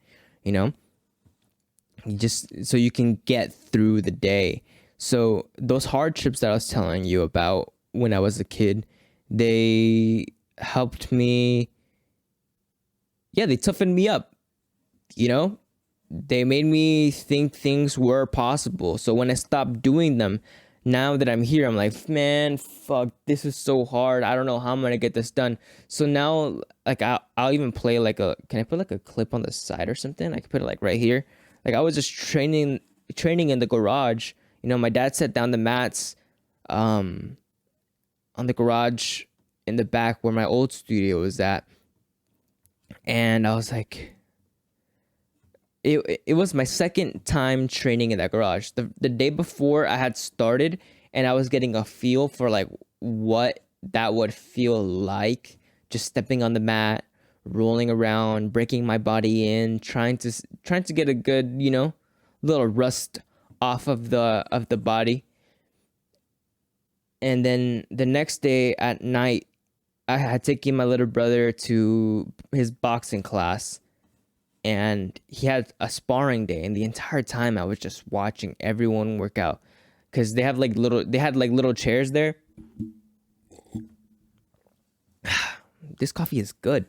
just so you can get through the day. So those hardships that I was telling you about when I was a kid, they helped me. Yeah, they toughened me up, They made me think things were possible. So when I stopped doing them, now that I'm here, I'm like, man, fuck, this is so hard. I don't know how I'm gonna get this done. So now, like, I'll even play like can I put like a clip on the side or something? I could put it like right here. Like I was just training in the garage. My dad set down the mats on the garage in the back where my old studio was at. And I was like, it was my second time training in that garage. The day before I had started, and I was getting a feel for like what that would feel like, just stepping on the mat, rolling around, breaking my body in, trying to get a good, little rust off of the body. And then the next day at night, I had taken my little brother to his boxing class, and he had a sparring day, and the entire time I was just watching everyone work out, because they had like little chairs there. This coffee is good.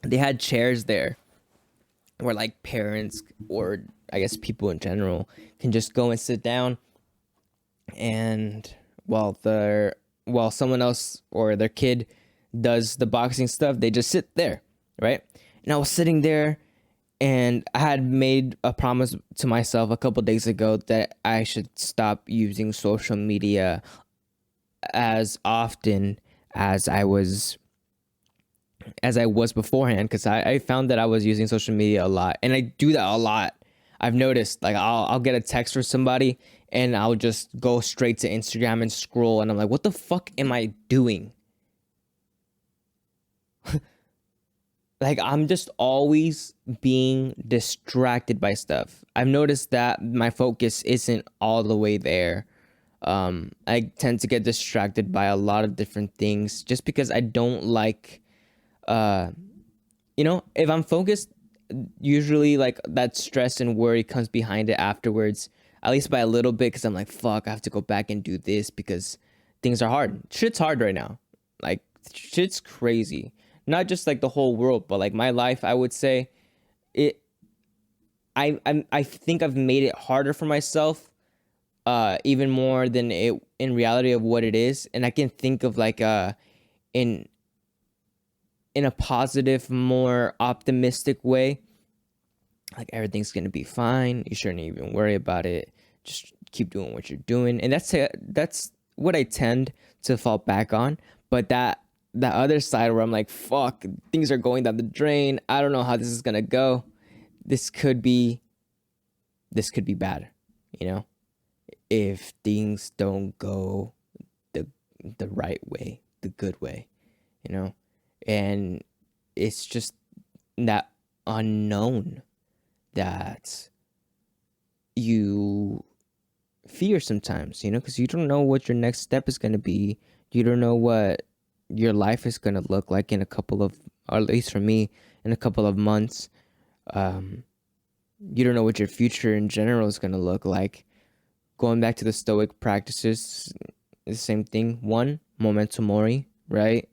They had chairs there where like parents, or I guess people in general, can just go and sit down, and while someone else or their kid does the boxing stuff, they just sit there, right? And I was sitting there, and I had made a promise to myself a couple days ago that I should stop using social media as often as I was beforehand, because I found that I was using social media a lot, and I do that a lot. I've noticed, like, I'll get a text from somebody, and I'll just go straight to Instagram and scroll, and I'm like, what the fuck am I doing? Like, I'm just always being distracted by stuff. I've noticed that my focus isn't all the way there. I tend to get distracted by a lot of different things, just because I don't like, if I'm focused usually like that stress and worry comes behind it afterwards, at least by a little bit, because I'm like, fuck, I have to go back and do this because things are hard. Shit's hard right now. Like, shit's crazy. Not just like the whole world, but like my life, I would say it. I think I've made it harder for myself, even more than it in reality of what it is. And I can think of like in a positive, more optimistic way. Like, everything's gonna be fine. You shouldn't even worry about it. Just keep doing what you're doing, and that's what I tend to fall back on. But that other side where I'm like, fuck, things are going down the drain. I don't know how this is gonna go. This could be bad, you know, if things don't go the right way, the good way, you know, and it's just that unknown that you fear sometimes, you know, because you don't know what your next step is going to be. You don't know what your life is going to look like in a couple of, or at least for me, in a couple of months. You don't know what your future in general is going to look like. Going back to the Stoic practices, the same thing. One, memento mori, right?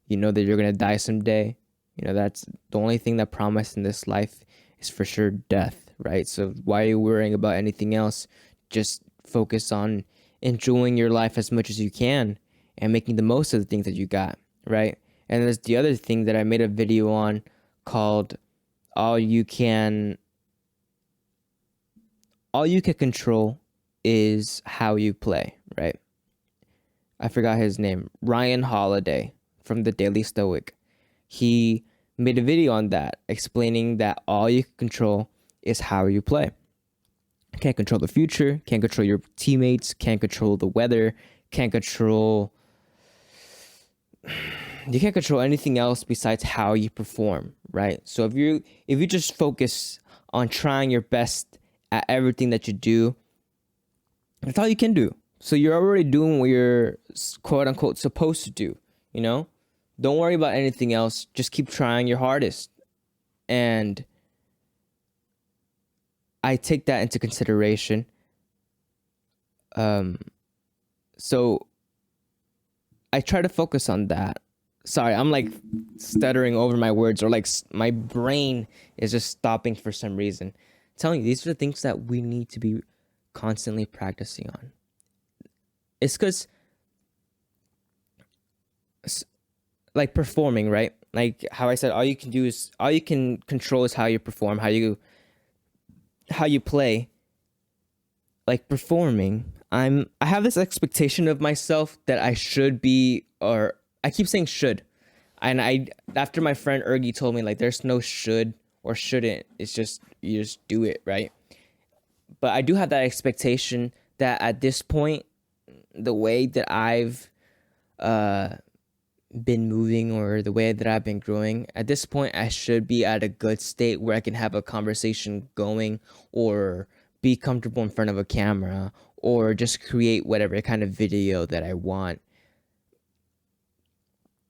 You know that you're going to die someday. You know, that's the only thing that promised in this life is for sure death, right? So why are you worrying about anything else? Just focus on enjoying your life as much as you can and making the most of the things that you got, right? And there's the other thing that I made a video on called all you can control is how you play, right? I forgot his name. Ryan Holiday from the Daily Stoic. He made a video on that, explaining that all you can control is how you play. Can't control the future, can't control your teammates, can't control the weather, you can't control anything else besides how you perform, right? So if you just focus on trying your best at everything that you do, that's all you can do. So you're already doing what you're quote unquote supposed to do, you know? Don't worry about anything else. Just keep trying your hardest. And I take that into consideration. So I try to focus on that. Sorry, I'm like stuttering over my words, or like my brain is just stopping for some reason. I'm telling you, these are the things that we need to be constantly practicing on. It's because, like, performing, right? Like how I said, all you can control is how you perform, how you play. Like performing, I have this expectation of myself that I should be, or I keep saying should, and after my friend Ergie told me, like, there's no should or shouldn't, it's just you just do it, right? But I do have that expectation that at this point, the way that I've been moving, or the way that I've been growing, at this point I should be at a good state where I can have a conversation going, or be comfortable in front of a camera, or just create whatever kind of video that I want,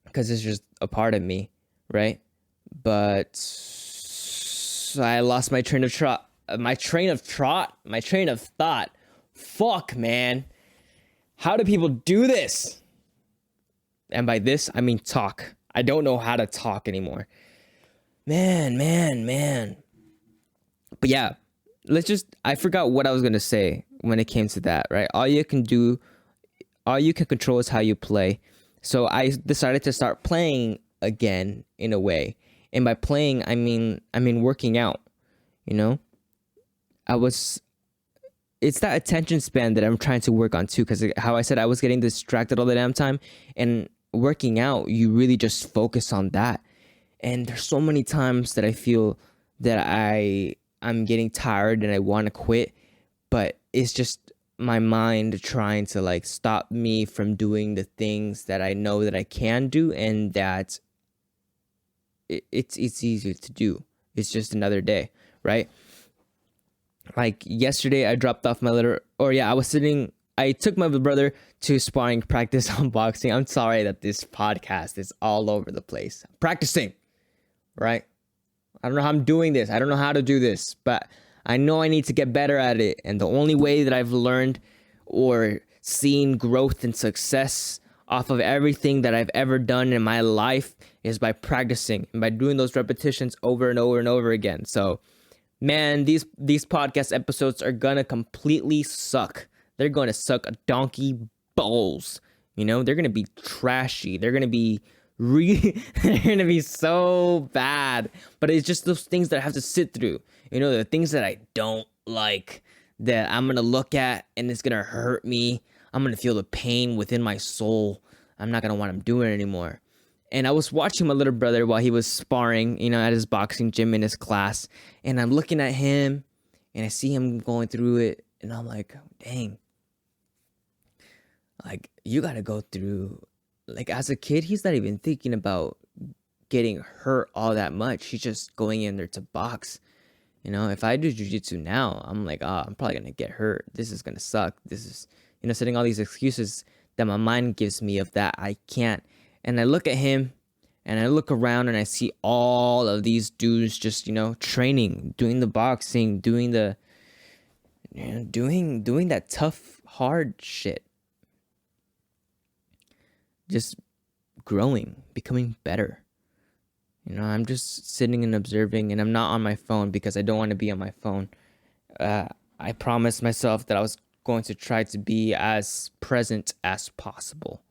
because it's just a part of me, right? But I lost my train of thought. Fuck, man. How do people do this? And by this, I mean talk. I don't know how to talk anymore. Man. But yeah, I forgot what I was going to say when it came to that, right? All you can control is how you play. So I decided to start playing again, in a way. And by playing, I mean working out, you know? It's that attention span that I'm trying to work on too, because how I said I was getting distracted all the damn time, and working out, you really just focus on that. And there's so many times that I feel that I'm getting tired and I want to quit, but it's just my mind trying to like stop me from doing the things that I know that I can do, and that it's easier to do. It's just another day, right? Like yesterday, I dropped off I took my brother to sparring practice on boxing. I'm sorry that this podcast is all over the place. I'm practicing, right? I don't know how I'm doing this. I don't know how to do this, but I know I need to get better at it. And the only way that I've learned or seen growth and success off of everything that I've ever done in my life is by practicing and by doing those repetitions over and over and over again. So, man, these podcast episodes are gonna completely suck. They're gonna suck a donkey balls. You know, they're gonna be trashy. They're gonna be they're gonna be so bad. But it's just those things that I have to sit through. You know, the things that I don't like, that I'm gonna look at and it's gonna hurt me. I'm gonna feel the pain within my soul. I'm not gonna want to do it anymore. And I was watching my little brother while he was sparring, you know, at his boxing gym in his class. And I'm looking at him and I see him going through it. And I'm like, dang. Like, you gotta go through, like, as a kid, he's not even thinking about getting hurt all that much. He's just going in there to box. You know, if I do jiu-jitsu now, I'm like, I'm probably gonna get hurt. This is gonna suck. This is, you know, setting all these excuses that my mind gives me of that I can't. And I look at him and I look around and I see all of these dudes just, you know, training, doing the boxing, doing the, you know, doing that tough, hard shit. Just growing, becoming better. You know, I'm just sitting and observing, and I'm not on my phone because I don't want to be on my phone. I promised myself that I was going to try to be as present as possible.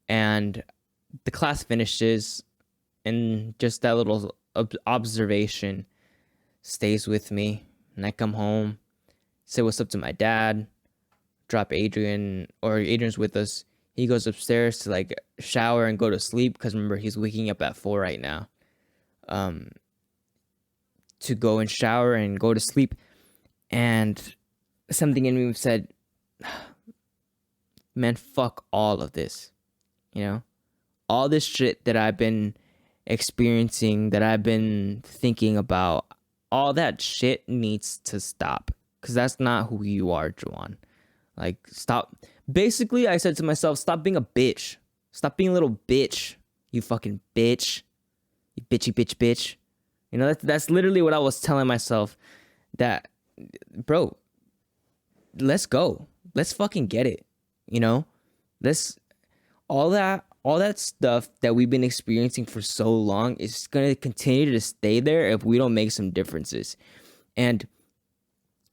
And the class finishes, and just that little observation stays with me. And I come home, say what's up to my dad, drop Adrian, or Adrian's with us. He goes upstairs to like shower and go to sleep because remember, he's waking up at 4 right now. To go and shower and go to sleep. And something in me said, man, fuck all of this. You know? All this shit that I've been experiencing, that I've been thinking about, all that shit needs to stop. Because that's not who you are, Joan. Like, stop. Basically, I said to myself, stop being a bitch. Stop being a little bitch. You fucking bitch. You bitchy bitch bitch. You know, that's literally what I was telling myself. That, bro, let's go. Let's fucking get it. You know? All that stuff that we've been experiencing for so long is going to continue to stay there if we don't make some differences. And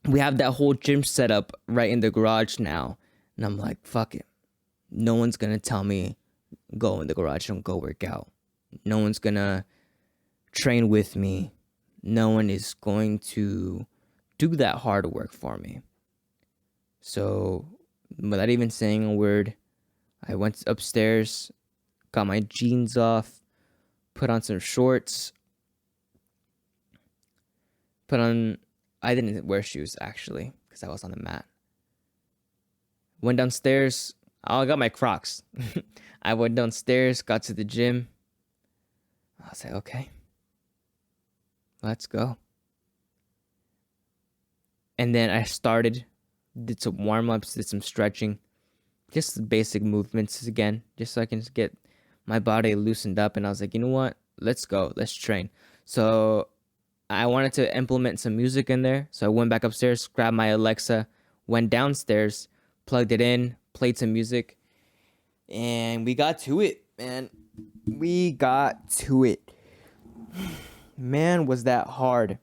we have that whole gym set up right in the garage now. And I'm like, fuck it. No one's going to tell me, go in the garage, don't go work out. No one's going to train with me. No one is going to do that hard work for me. So, without even saying a word, I went upstairs, got my jeans off, put on some shorts, I didn't wear shoes actually, because I was on the mat. Went downstairs. I got my Crocs. I went downstairs, got to the gym. I was like, okay, let's go. And then I did some warm-ups, did some stretching. Just basic movements again, just so I can get my body loosened up. And I was like, you know what? Let's go. Let's train. So I wanted to implement some music in there. So I went back upstairs, grabbed my Alexa, went downstairs, plugged it in, played some music, and we got to it, man. We got to it. Man, was that hard.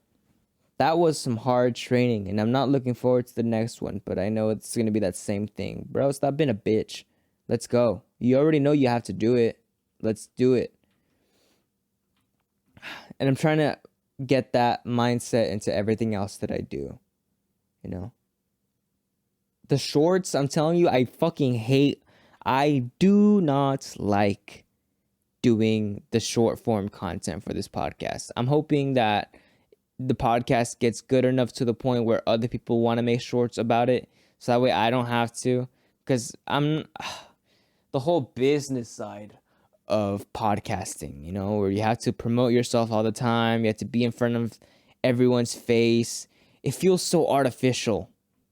That was some hard training, and I'm not looking forward to the next one, but I know it's going to be that same thing. Bro, stop being a bitch. Let's go. You already know you have to do it. Let's do it. And I'm trying to get that mindset into everything else that I do. You know? The shorts, I'm telling you, I fucking hate. I do not like doing the short form content for this podcast. I'm hoping that the podcast gets good enough to the point where other people want to make shorts about it, so that way I don't have to, because I'm the whole business side of podcasting, you know, where you have to promote yourself all the time, you have to be in front of everyone's face. It feels so artificial.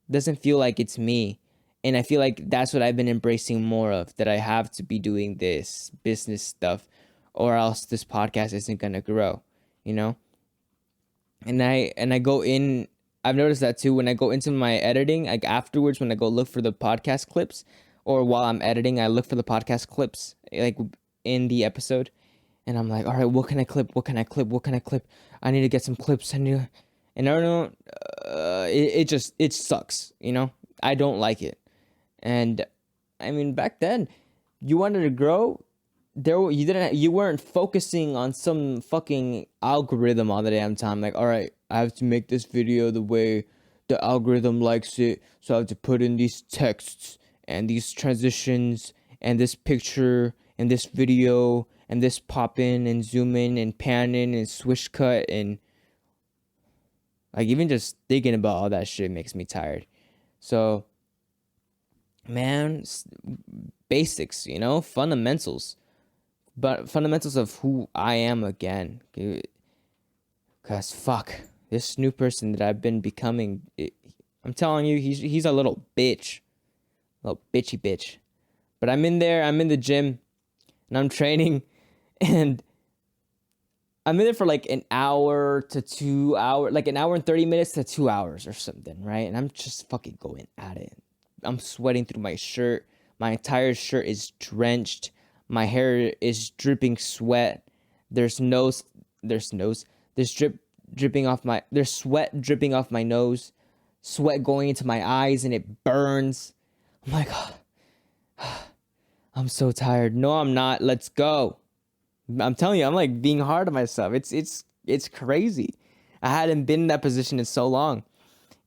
It doesn't feel like it's me. And I feel like that's what I've been embracing more of, that I have to be doing this business stuff or else this podcast isn't going to grow, you know? and I go in. I've noticed that too when I go into my editing, like afterwards when I go look for the podcast clips, or while I'm editing, I look for the podcast clips like in the episode, and I'm like, all right, what can I clip? What can I clip? What can I clip? I need to get some clips. And I don't know. It sucks. You know, I don't like it. And I mean, back then, you wanted to grow. You weren't focusing on some fucking algorithm all the damn time. Like, all right, I have to make this video the way the algorithm likes it, so I have to put in these texts and these transitions and this picture and this video and this pop in and zoom in and pan in and swish cut, and like even just thinking about all that shit makes me tired. So, man, basics, you know, fundamentals, but fundamentals of who I am again. Cause fuck, this new person that I've been becoming, I'm telling you, he's a little bitch, little bitchy bitch. But I'm in there, I'm in the gym, and I'm training, and I'm in there for like an hour to 2 hours, like an hour and 30 minutes to 2 hours or something, right? And I'm just fucking going at it. I'm sweating through my shirt. My entire shirt is drenched. My hair is dripping sweat. There's dripping off my, there's sweat dripping off my nose, sweat going into my eyes, and it burns. I'm like, I'm so tired. No, I'm not. Let's go. I'm telling you, I'm like being hard on myself. It's crazy. I hadn't been in that position in so long.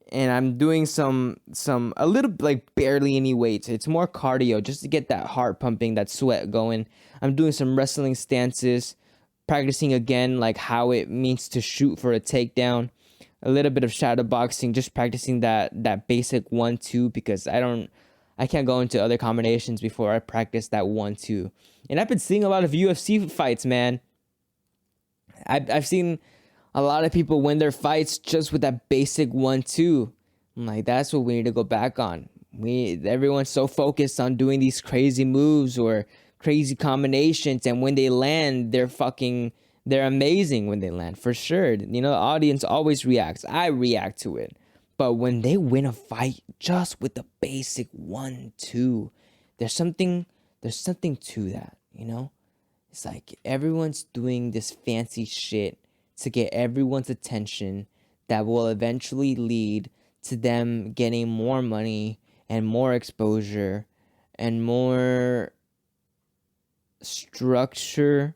And I'm doing a little, like barely any weights. It's more cardio just to get that heart pumping, that sweat going. I'm doing some wrestling stances, practicing again like how it means to shoot for a takedown. A little bit of shadow boxing, just practicing that basic 1-2, because I can't go into other combinations before I practice that 1-2. And I've been seeing a lot of UFC fights, man. I've seen a lot of people win their fights just with that basic 1-2. I'm like, that's what we need to go back on. Everyone's so focused on doing these crazy moves or crazy combinations, and when they land, they're amazing when they land, for sure. You know, the audience always reacts. I react to it. But when they win a fight just with the basic 1-2, there's something to that, you know? It's like everyone's doing this fancy shit to get everyone's attention that will eventually lead to them getting more money and more exposure and more structure.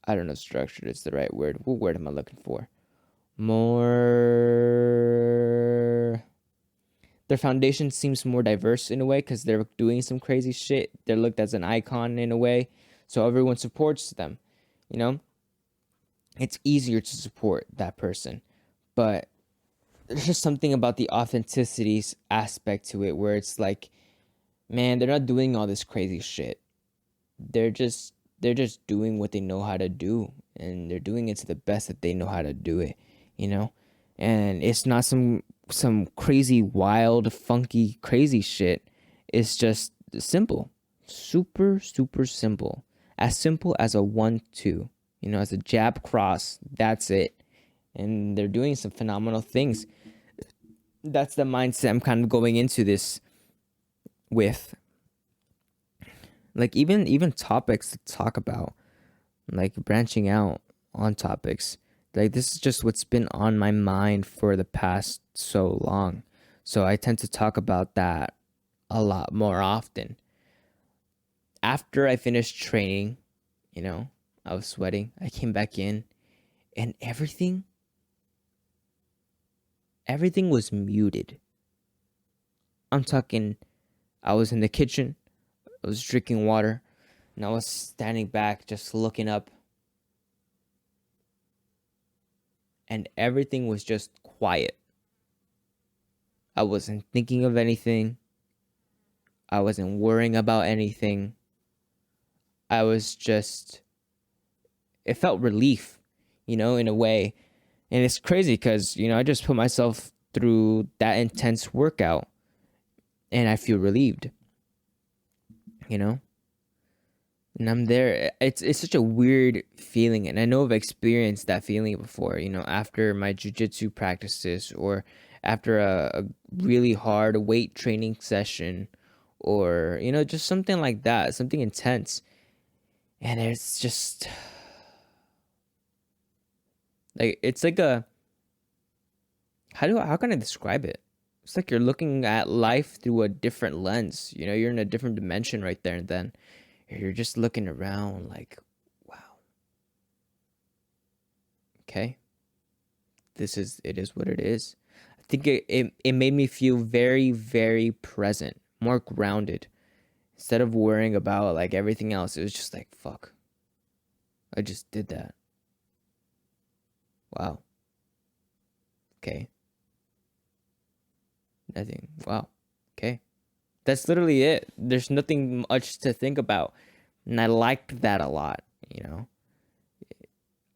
I don't know if structured is the right word. What word am I looking for? More. Their foundation seems more diverse in a way because they're doing some crazy shit. They're looked as an icon in a way, so everyone supports them. You know, it's easier to support that person, but there's just something about the authenticity aspect to it where it's like, man, they're not doing all this crazy shit. They're just doing what they know how to do, and they're doing it to the best that they know how to do it, you know? And it's not some crazy, wild, funky, crazy shit. It's just simple. Super, super simple. As simple as a 1-2, you know, as a jab cross. That's it. And they're doing some phenomenal things. That's the mindset I'm kind of going into this with. Like even topics to talk about, like branching out on topics. Like this is just what's been on my mind for the past so long. So I tend to talk about that a lot more often. After I finished training, you know, I was sweating. I came back in and everything was muted. I'm talking, I was in the kitchen, I was drinking water, and I was standing back just looking up. And everything was just quiet. I wasn't thinking of anything. I wasn't worrying about anything. I was just, it felt relief, you know, in a way. And it's crazy because, you know, I just put myself through that intense workout and I feel relieved, you know? and I'm there. It's such a weird feeling, and I know I've experienced that feeling before. After my jujitsu practices, or after a really hard weight training session, or just something like that, something intense, and it's just like it's like a how can I describe it? It's like you're looking at life through a different lens. You're in a different dimension right there, and then you're just looking around like, wow, okay, it is what it is. I think it made me feel very, very present, more grounded. Instead of worrying about like everything else, it was just like, fuck, I just did that. Wow. Okay. Nothing. Wow. Okay. That's literally it. There's nothing much to think about. And I liked that a lot, you know?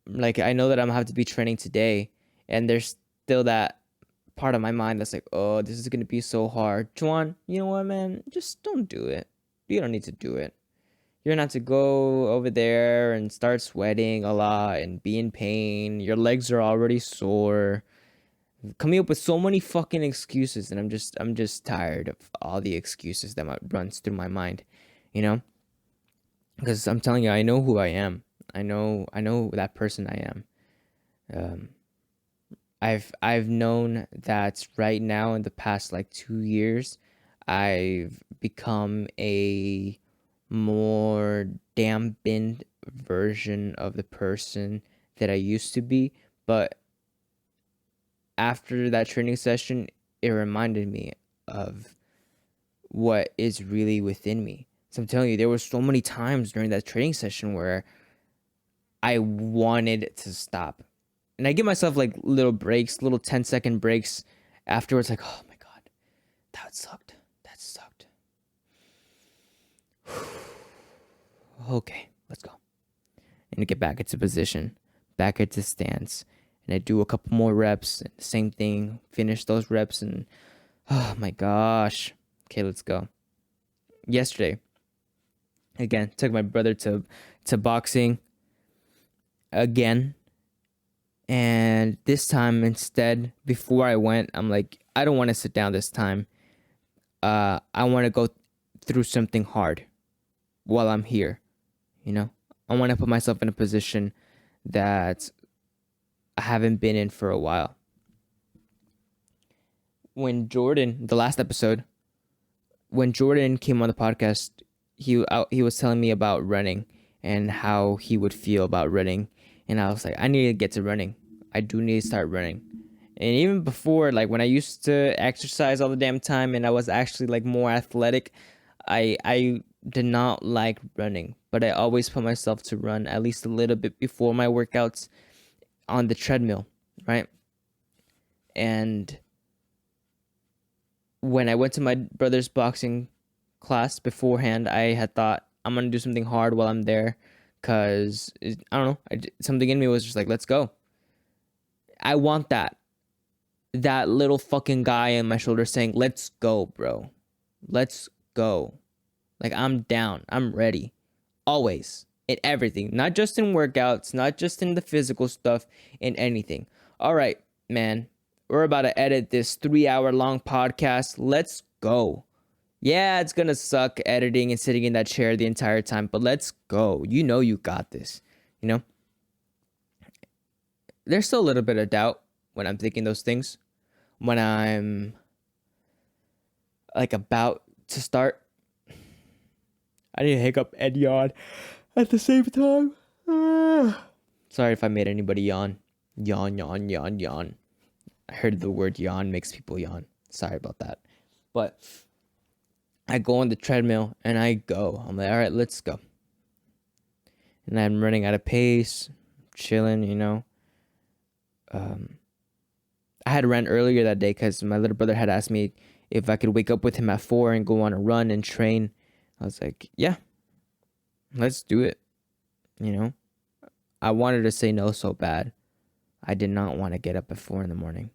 Like, I know that I'm gonna have to be training today, and there's still that part of my mind that's like, oh, this is gonna be so hard. Juan, you know what, man? Just don't do it. You don't need to do it. You're gonna have to go over there and start sweating a lot and be in pain. Your legs are already sore. Coming up with so many fucking excuses, and I'm just tired of all the excuses that runs through my mind, you know? Because I'm telling you, I know who I am. I know that person I am. Um, I've known that right now in the past like 2 years, I've become a more dampened version of the person that I used to be. But after that training session, it reminded me of what is really within me. So I'm telling you, there were so many times during that training session where I wanted to stop. And I give myself like little breaks, little 10-second breaks afterwards, like, oh my God, that sucked. That sucked. Okay, let's go. And get back into position, back into stance. And I do a couple more reps, and same thing, finish those reps, and oh my gosh. Okay, let's go. Yesterday, again, took my brother to boxing again. And this time instead, before I went, I'm like, I don't want to sit down this time. I want to go through something hard while I'm here, you know? I want to put myself in a position that I haven't been in for a while. When Jordan, the last episode, when Jordan came on the podcast, he was telling me about running and how he would feel about running, and I was like, I need to get to running. I do need to start running. And even before, like when I used to exercise all the damn time and I was actually like more athletic, I did not like running, but I always put myself to run at least a little bit before my workouts on the treadmill, right? And when I went to my brother's boxing class beforehand, I had thought I'm gonna do something hard while I'm there, cause I don't know, something in me was just like, let's go. I want that little fucking guy on my shoulder saying, let's go, bro, let's go. Like, I'm down, I'm ready, always, in everything, not just in workouts, not just in the physical stuff, in anything. All right, man, we're about to edit this 3 hour long podcast. Let's go. Yeah, it's gonna suck editing and sitting in that chair the entire time, but let's go. You know you got this. You know? There's still a little bit of doubt when I'm thinking those things. When I'm like about to start. I need to hiccup and yawn at the same time. Sorry if I made anybody yawn. Yawn, yawn, yawn, yawn. I heard the word yawn makes people yawn. Sorry about that. But I go on the treadmill and I go. I'm like, all right, let's go. And I'm running at a pace, chilling, you know. I had ran earlier that day because my little brother had asked me if I could wake up with him at 4 and go on a run and train. I was like, yeah, let's do it. You know, I wanted to say no so bad. I did not want to get up at 4 in the morning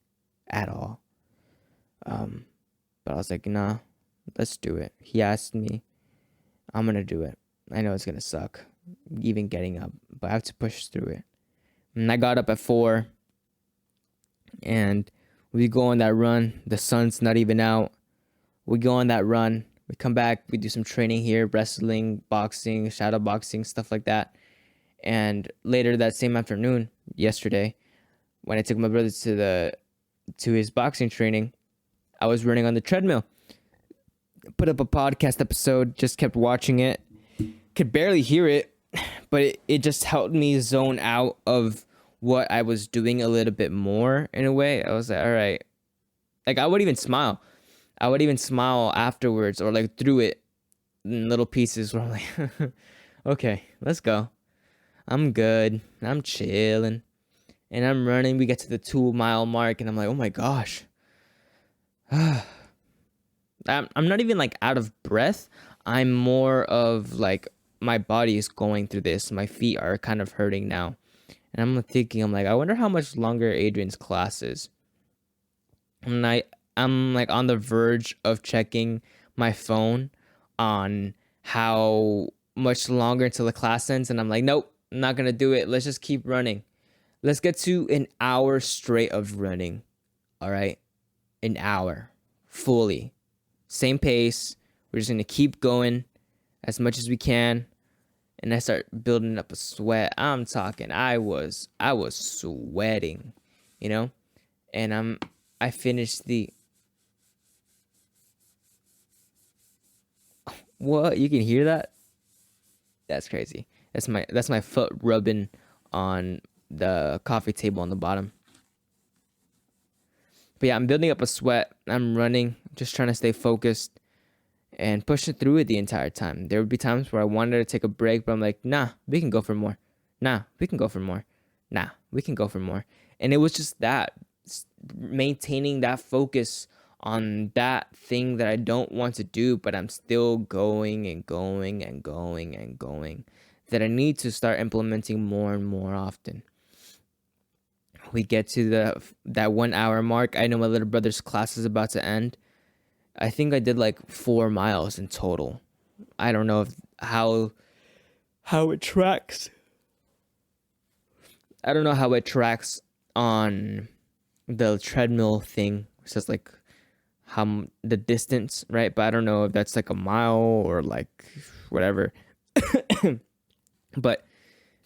at all. But I was like, nah, let's do it. He asked me, I'm going to do it. I know it's gonna suck, even getting up, but I have to push through it. And I got up at 4, and we go on that run. The sun's not even out. We go on that run. We come back. We do some training here, wrestling, boxing, shadow boxing, stuff like that. And later that same afternoon, yesterday, when I took my brother to his boxing training, I was running on the treadmill. Put up a podcast episode, just kept watching it. Could barely hear it, but it just helped me zone out of what I was doing a little bit more in a way. I was like, all right. Like, I would even smile. I would even smile afterwards or like through it in little pieces where I'm like, okay, let's go. I'm good. I'm chilling. And I'm running. We get to the 2-mile mark and I'm like, oh my gosh. I'm not even like out of breath. I'm more of like, my body is going through this. My feet are kind of hurting now. And I'm thinking, I'm like, I wonder how much longer Adrian's class is. And I'm like on the verge of checking my phone on how much longer until the class ends. And I'm like, nope, I'm not going to do it. Let's just keep running. Let's get to an hour straight of running. All right. An hour fully. Same pace. We're just going to keep going as much as we can. And I start building up a sweat. I'm talking, I was sweating, you know? And I finished the... What? You can hear that? That's crazy. That's my foot rubbing on the coffee table on the bottom. But yeah, I'm building up a sweat. I'm running, just trying to stay focused and pushing through it the entire time. There would be times where I wanted to take a break, but I'm like, nah, we can go for more. Nah, we can go for more. Nah, we can go for more. And it was just that, maintaining that focus on that thing that I don't want to do, but I'm still going and going and going and going, that I need to start implementing more and more often. We get to that 1 hour mark. I know my little brother's class is about to end. I think I did like 4 miles in total. I don't know how it tracks. I don't know how it tracks on the treadmill thing. It says like how the distance, right? But I don't know if that's like a mile or like whatever. But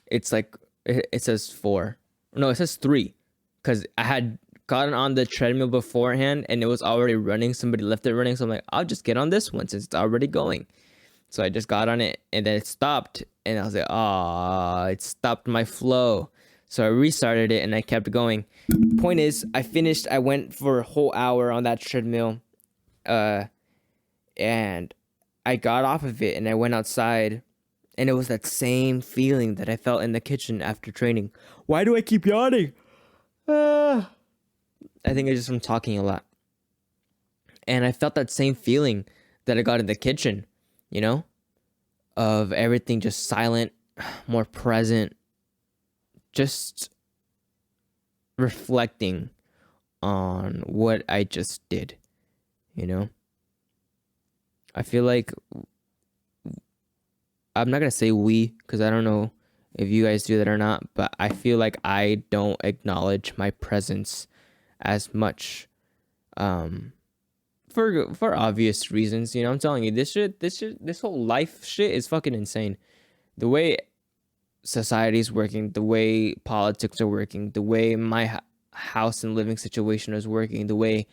it's like it says 4. No, it says 3, because I had gotten on the treadmill beforehand and it was already running. Somebody left it running, so I'm like, I'll just get on this one since it's already going. So I just got on it and then it stopped, and I was like, it stopped my flow. So I restarted it and I kept going. Point is, I went for a whole hour on that treadmill, and I got off of it and I went outside, and it was that same feeling that I felt in the kitchen after training. Why do I keep yawning? I think it's just from talking a lot. And I felt that same feeling that I got in the kitchen, you know, of everything just silent, more present, just reflecting on what I just did, you know. I feel like, I'm not going to say we, because I don't know if you guys do that or not, but I feel like I don't acknowledge my presence as much, for obvious reasons. You know, I'm telling you, this whole life shit is fucking insane. The way society is working, the way politics are working, the way my house and living situation is working, the way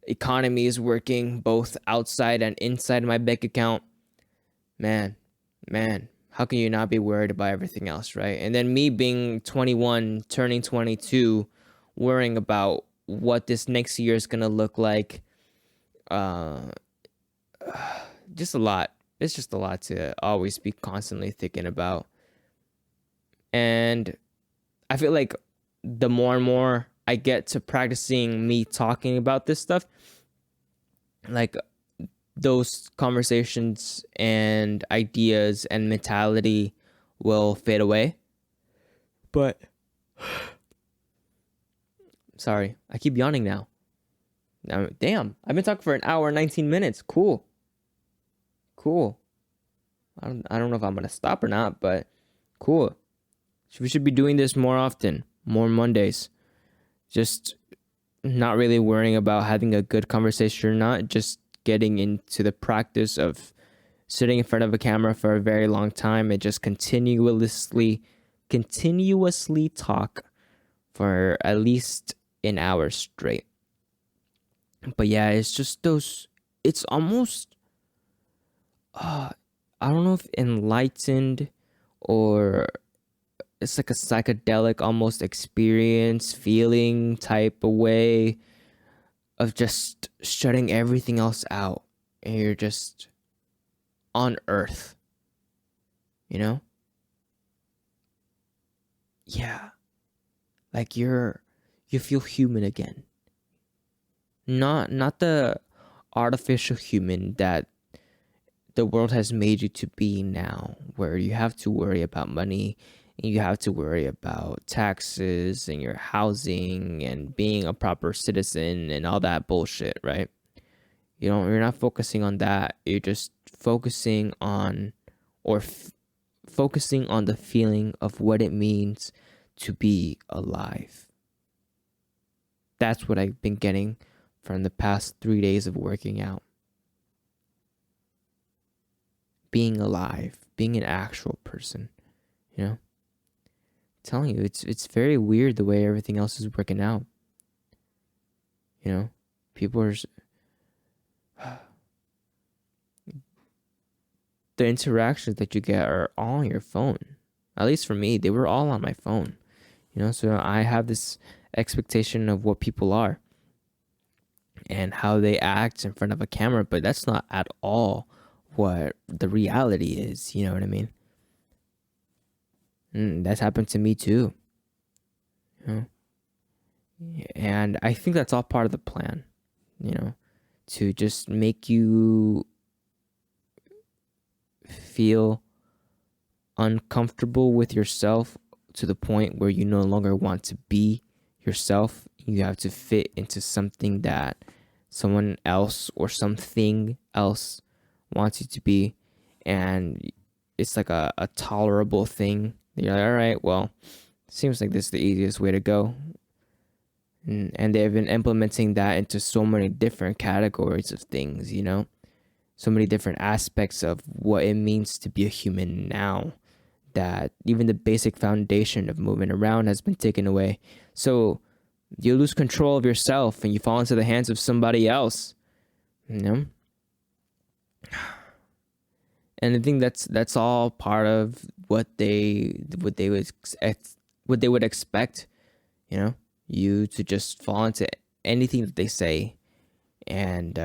economy is working, both outside and inside my bank account. Man, how can you not be worried about everything else, right? And then me being 21, turning 22, worrying about what this next year is gonna look like. Just a lot. It's just a lot to always be constantly thinking about. And I feel like the more and more I get to practicing me talking about this stuff, like, those conversations and ideas and mentality will fade away. But sorry, I keep yawning now. Damn, I've been talking for an hour and 19 minutes. Cool. I don't know if I'm gonna stop or not, but cool. We should be doing this more often, more Mondays. Just not really worrying about having a good conversation or not, just getting into the practice of sitting in front of a camera for a very long time and just continuously talk for at least an hour straight. But yeah, it's just those, it's almost I don't know if enlightened or it's like a psychedelic almost experience feeling type of way of just shutting everything else out and you're just on earth, you know? Yeah, like you feel human again. Not the artificial human that the world has made you to be now, where you have to worry about money and you have to worry about taxes and your housing and being a proper citizen and all that bullshit, right? You're not focusing on that. You're just focusing on or focusing on the feeling of what it means to be alive. That's what I've been getting from the past 3 days of working out. Being alive, being an actual person, you know? I'm telling you, it's very weird the way everything else is working out. You know, people are the interactions that you get are all on your phone. At least for me, they were all on my phone. You know, so I have this expectation of what people are and how they act in front of a camera, but that's not at all what the reality is. You know what I mean? That's happened to me too. You know? And I think that's all part of the plan, you know, to just make you feel uncomfortable with yourself to the point where you no longer want to be yourself. You have to fit into something that someone else or something else wants you to be. And it's like a tolerable thing. You're like, all right, well, seems like this is the easiest way to go. And they've been implementing that into so many different categories of things, you know, so many different aspects of what it means to be a human now, that even the basic foundation of moving around has been taken away. So you lose control of yourself and you fall into the hands of somebody else, you know. And I think that's all part of what they would expect, you know, you to just fall into anything that they say and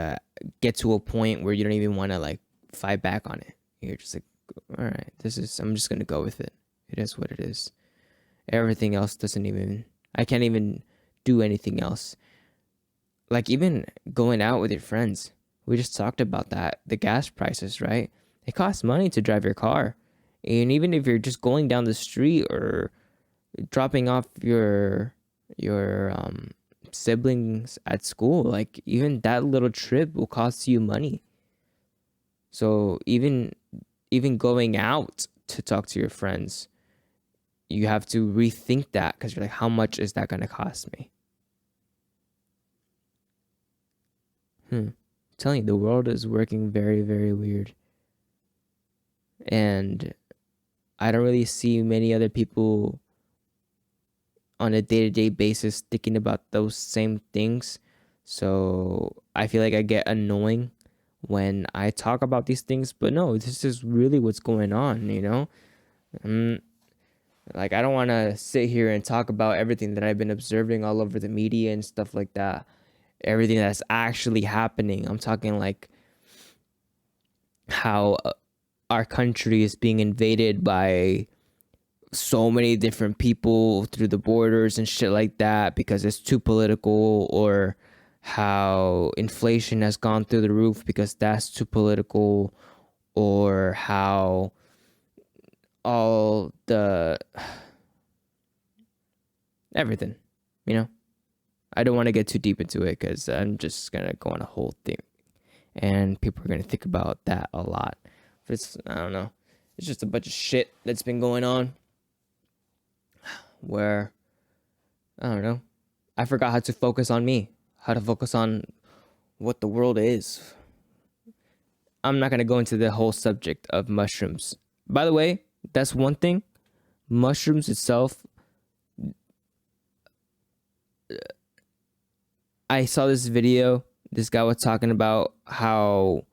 get to a point where you don't even want to like fight back on it. You're just like, all right, I'm just gonna go with it. It is what it is. Everything else I can't even do anything else. Like even going out with your friends, we just talked about that, the gas prices, right? It costs money to drive your car. And even if you're just going down the street or dropping off your siblings at school, like even that little trip will cost you money. So even going out to talk to your friends, you have to rethink that because you're like, how much is that going to cost me? I'm telling you, the world is working very, very weird. And I don't really see many other people on a day-to-day basis thinking about those same things. So I feel like I get annoying when I talk about these things, but no, this is really what's going on, you know? Like, I don't want to sit here and talk about everything that I've been observing all over the media and stuff like that. Everything that's actually happening. I'm talking like how our country is being invaded by so many different people through the borders and shit like that because it's too political, or how inflation has gone through the roof because that's too political, or how all the everything, you know. I don't want to get too deep into it because I'm just gonna go on a whole thing and people are gonna think about that a lot. But I don't know. it's just a bunch of shit that's been going on where, I don't know, I forgot how to focus on me, how to focus on what the world is. I'm not going to go into the whole subject of mushrooms. By the way, that's one thing. Mushrooms itself, I saw this video. This guy was talking about how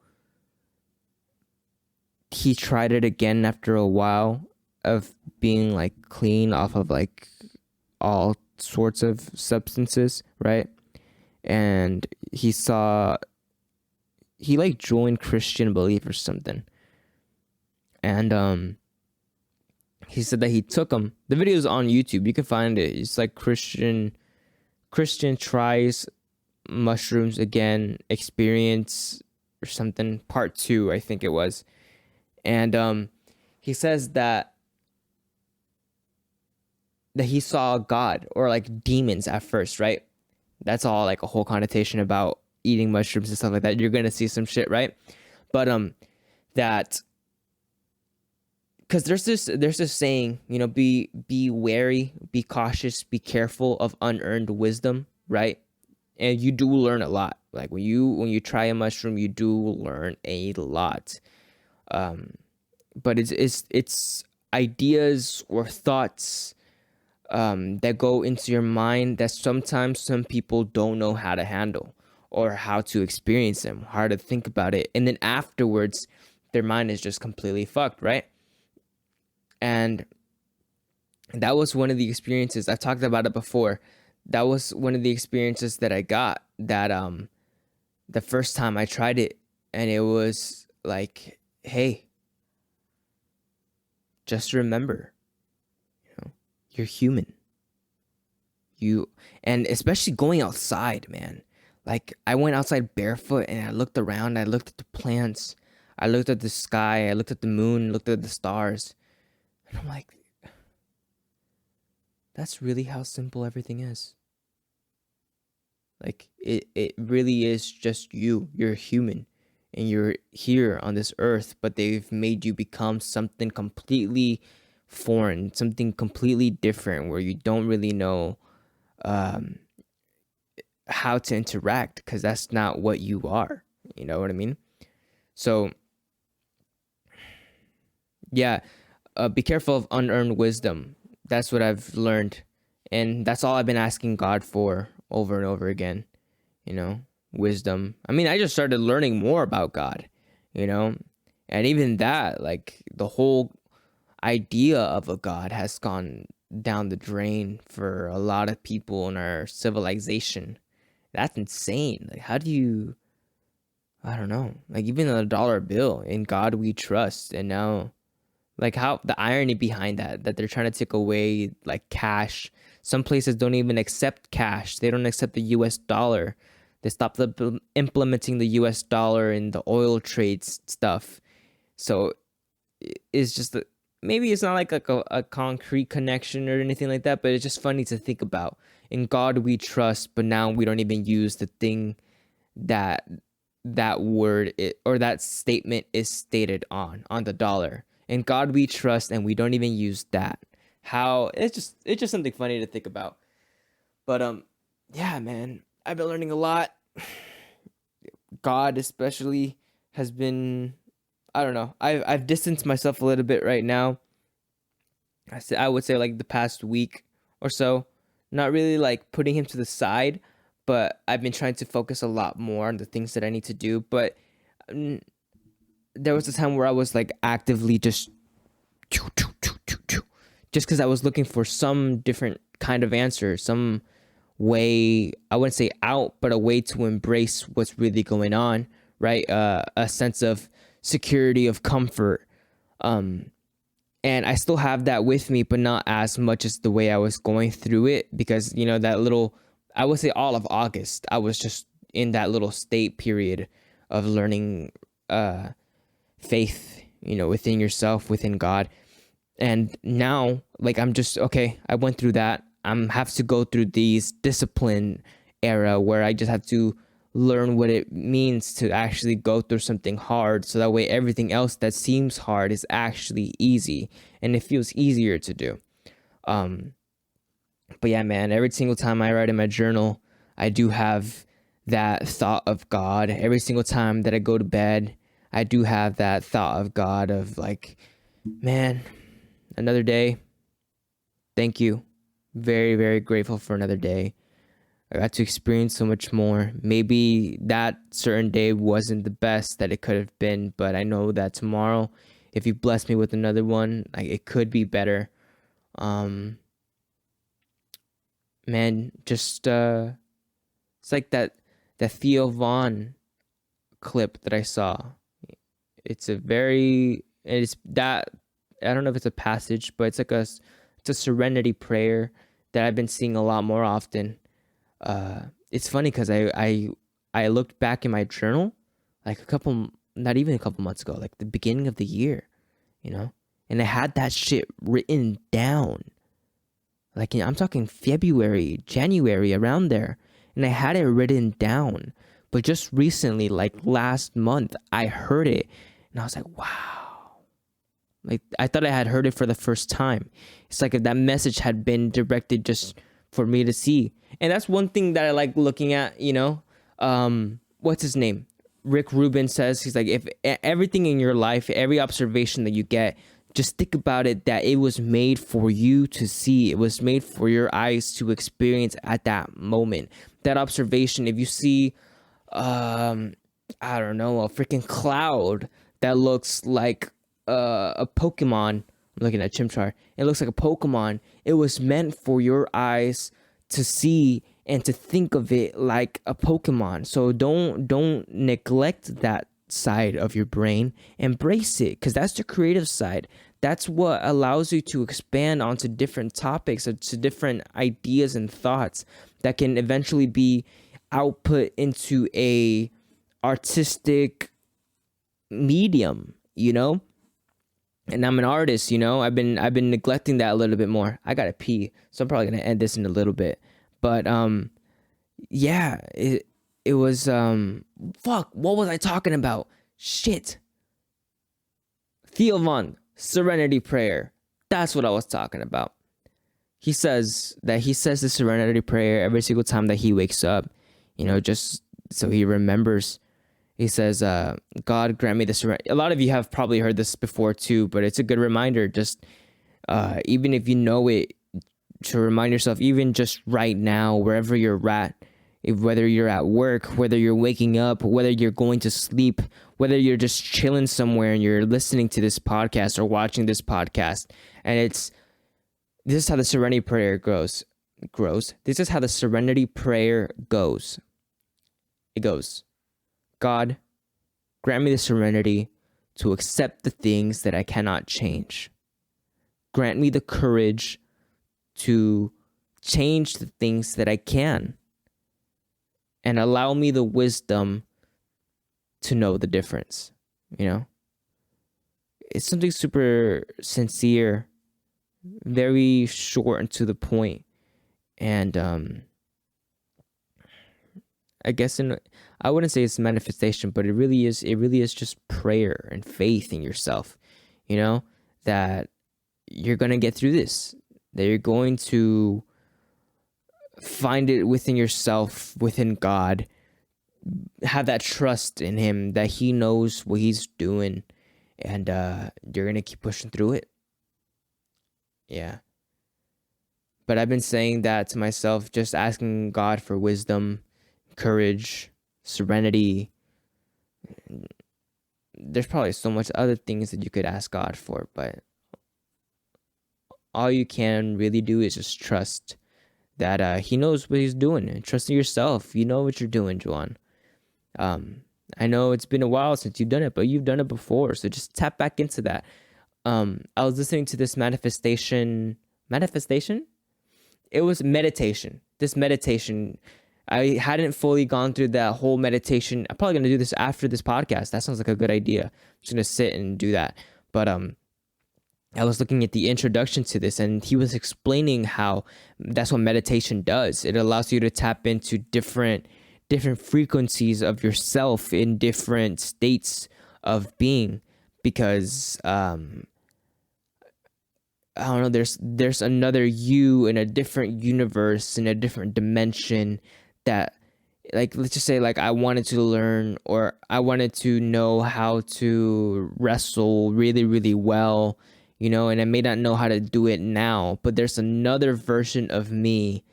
he tried it again after a while of being like clean off of like all sorts of substances, right? And he like joined Christian belief or something. And he said that he took them. The video is on YouTube. You can find it. It's like Christian tries mushrooms again, experience or something, part 2, I think it was. And he says that he saw God or like demons at first, right? That's all like a whole connotation about eating mushrooms and stuff like that. You're gonna see some shit, right? But that, because there's this saying, you know, be wary, be cautious, be careful of unearned wisdom, right? And you do learn a lot. Like when you try a mushroom, you do learn a lot. But it's ideas or thoughts that go into your mind that sometimes some people don't know how to handle or how to experience them, how to think about it. And then afterwards, their mind is just completely fucked, right? And that was one of the experiences. I've talked about it before. That was one of the experiences that I got that the first time I tried it, and it was like, hey, just remember, you know, you're human. And especially going outside, man. Like I went outside barefoot and I looked around, I looked at the plants, I looked at the sky, I looked at the moon, looked at the stars. And I'm like, that's really how simple everything is. Like it really is just you. You're human and you're here on this earth, but they've made you become something completely foreign, something completely different where you don't really know how to interact because that's not what you are. You know what I mean? So yeah, be careful of unearned wisdom. That's what I've learned. And that's all I've been asking God for over and over again, you know, wisdom. I mean, I just started learning more about God, you know, and even that, like the whole idea of a God has gone down the drain for a lot of people in our civilization. That's insane. Like, how do you, I don't know, like even a dollar bill, in God we trust. And now, like how the irony behind that they're trying to take away like cash. Some places don't even accept cash. They don't accept the US dollar. They stopped implementing the US dollar in the oil trades stuff. So it's just maybe it's not like a concrete connection or anything like that, but it's just funny to think about. In God we trust, but now we don't even use the thing that word or that statement is stated on the dollar. In God we trust, and we don't even use that. How it's just something funny to think about. But yeah, man, I've been learning a lot. God especially has been, I don't know, I've distanced myself a little bit right now. I would say like the past week or so, not really like putting him to the side, but I've been trying to focus a lot more on the things that I need to do. But there was a time where I was like actively just because I was looking for some different kind of answer, some way, I wouldn't say out, but a way to embrace what's really going on, right? A sense of security, of comfort. And I still have that with me, but not as much as the way I was going through it, because, you know, that little, I would say all of August, I was just in that little state period of learning faith, you know, within yourself, within God. And now, like, I'm just, okay, I went through that. Have to go through these discipline era where I just have to learn what it means to actually go through something hard, so that way everything else that seems hard is actually easy and it feels easier to do. But yeah, man, every single time I write in my journal, I do have that thought of God. Every single time that I go to bed, I do have that thought of God, of like, man, another day. Thank you. Very, very grateful for another day. I got to experience so much more. Maybe that certain day wasn't the best that it could have been, but I know that tomorrow, if you bless me with another one, like, it could be better. Man, just it's like that Theo Vaughn clip that I saw. It's that, I don't know if it's a passage, but it's a serenity prayer that I've been seeing a lot more often. It's funny because I looked back in my journal like not even a couple months ago, like the beginning of the year, and I had that shit written down. Like, I'm talking February, January, around there. And I had it written down. But just recently, like last month, I heard it. And I was like, wow. Like, I thought I had heard it for the first time. It's like if that message had been directed just for me to see. And that's one thing that I like looking at, what's his name? Rick Rubin says, he's like, if everything in your life, every observation that you get, just think about it, that it was made for you to see. It was made for your eyes to experience at that moment. That observation, if you see, I don't know, a freaking cloud that looks like a Pokemon. I'm looking at Chimchar. It looks like a Pokemon. It was meant for your eyes to see and to think of it like a Pokemon. So don't neglect that side of your brain. Embrace it, because that's the creative side. That's what allows you to expand onto different topics, to different ideas and thoughts that can eventually be output into a artistic medium, And I'm an artist, I've been neglecting that a little bit more. I gotta pee, so I'm probably gonna end this in a little bit. But yeah, it was fuck. What was I talking about? Shit. Theo Vaughn, Serenity Prayer. That's what I was talking about. He says the Serenity Prayer every single time that he wakes up, just so he remembers. He says, God grant me the serenity. A lot of you have probably heard this before too, but it's a good reminder. Just even if you know it, to remind yourself, even just right now, wherever you're at, whether you're at work, whether you're waking up, whether you're going to sleep, whether you're just chilling somewhere and you're listening to this podcast or watching this podcast, and this is how the Serenity Prayer grows. This is how the Serenity Prayer goes. It goes, God, grant me the serenity to accept the things that I cannot change. Grant me the courage to change the things that I can. And allow me the wisdom to know the difference, It's something super sincere, very short and to the point. And I guess I wouldn't say it's manifestation, but it really is just prayer and faith in yourself, that you're going to get through this, that you're going to find it within yourself, within God, have that trust in him that he knows what he's doing, and you're going to keep pushing through it. Yeah. But I've been saying that to myself, just asking God for wisdom, courage, serenity. There's probably so much other things that you could ask God for, but all you can really do is just trust that he knows what he's doing, and trust in yourself. You know what you're doing, Joan. I know it's been a while since you've done it, but you've done it before, so just tap back into that. I was listening to this meditation? It was meditation. This meditation, I hadn't fully gone through that whole meditation. I'm probably going to do this after this podcast. That sounds like a good idea. I'm just going to sit and do that. But I was looking at the introduction to this, and he was explaining how that's what meditation does. It allows you to tap into different different frequencies of yourself in different states of being, because I don't know, there's another you in a different universe, in a different dimension, that, like, let's just say, like, I wanted to learn, or I wanted to know how to wrestle really, really well, and I may not know how to do it now, but there's another version of me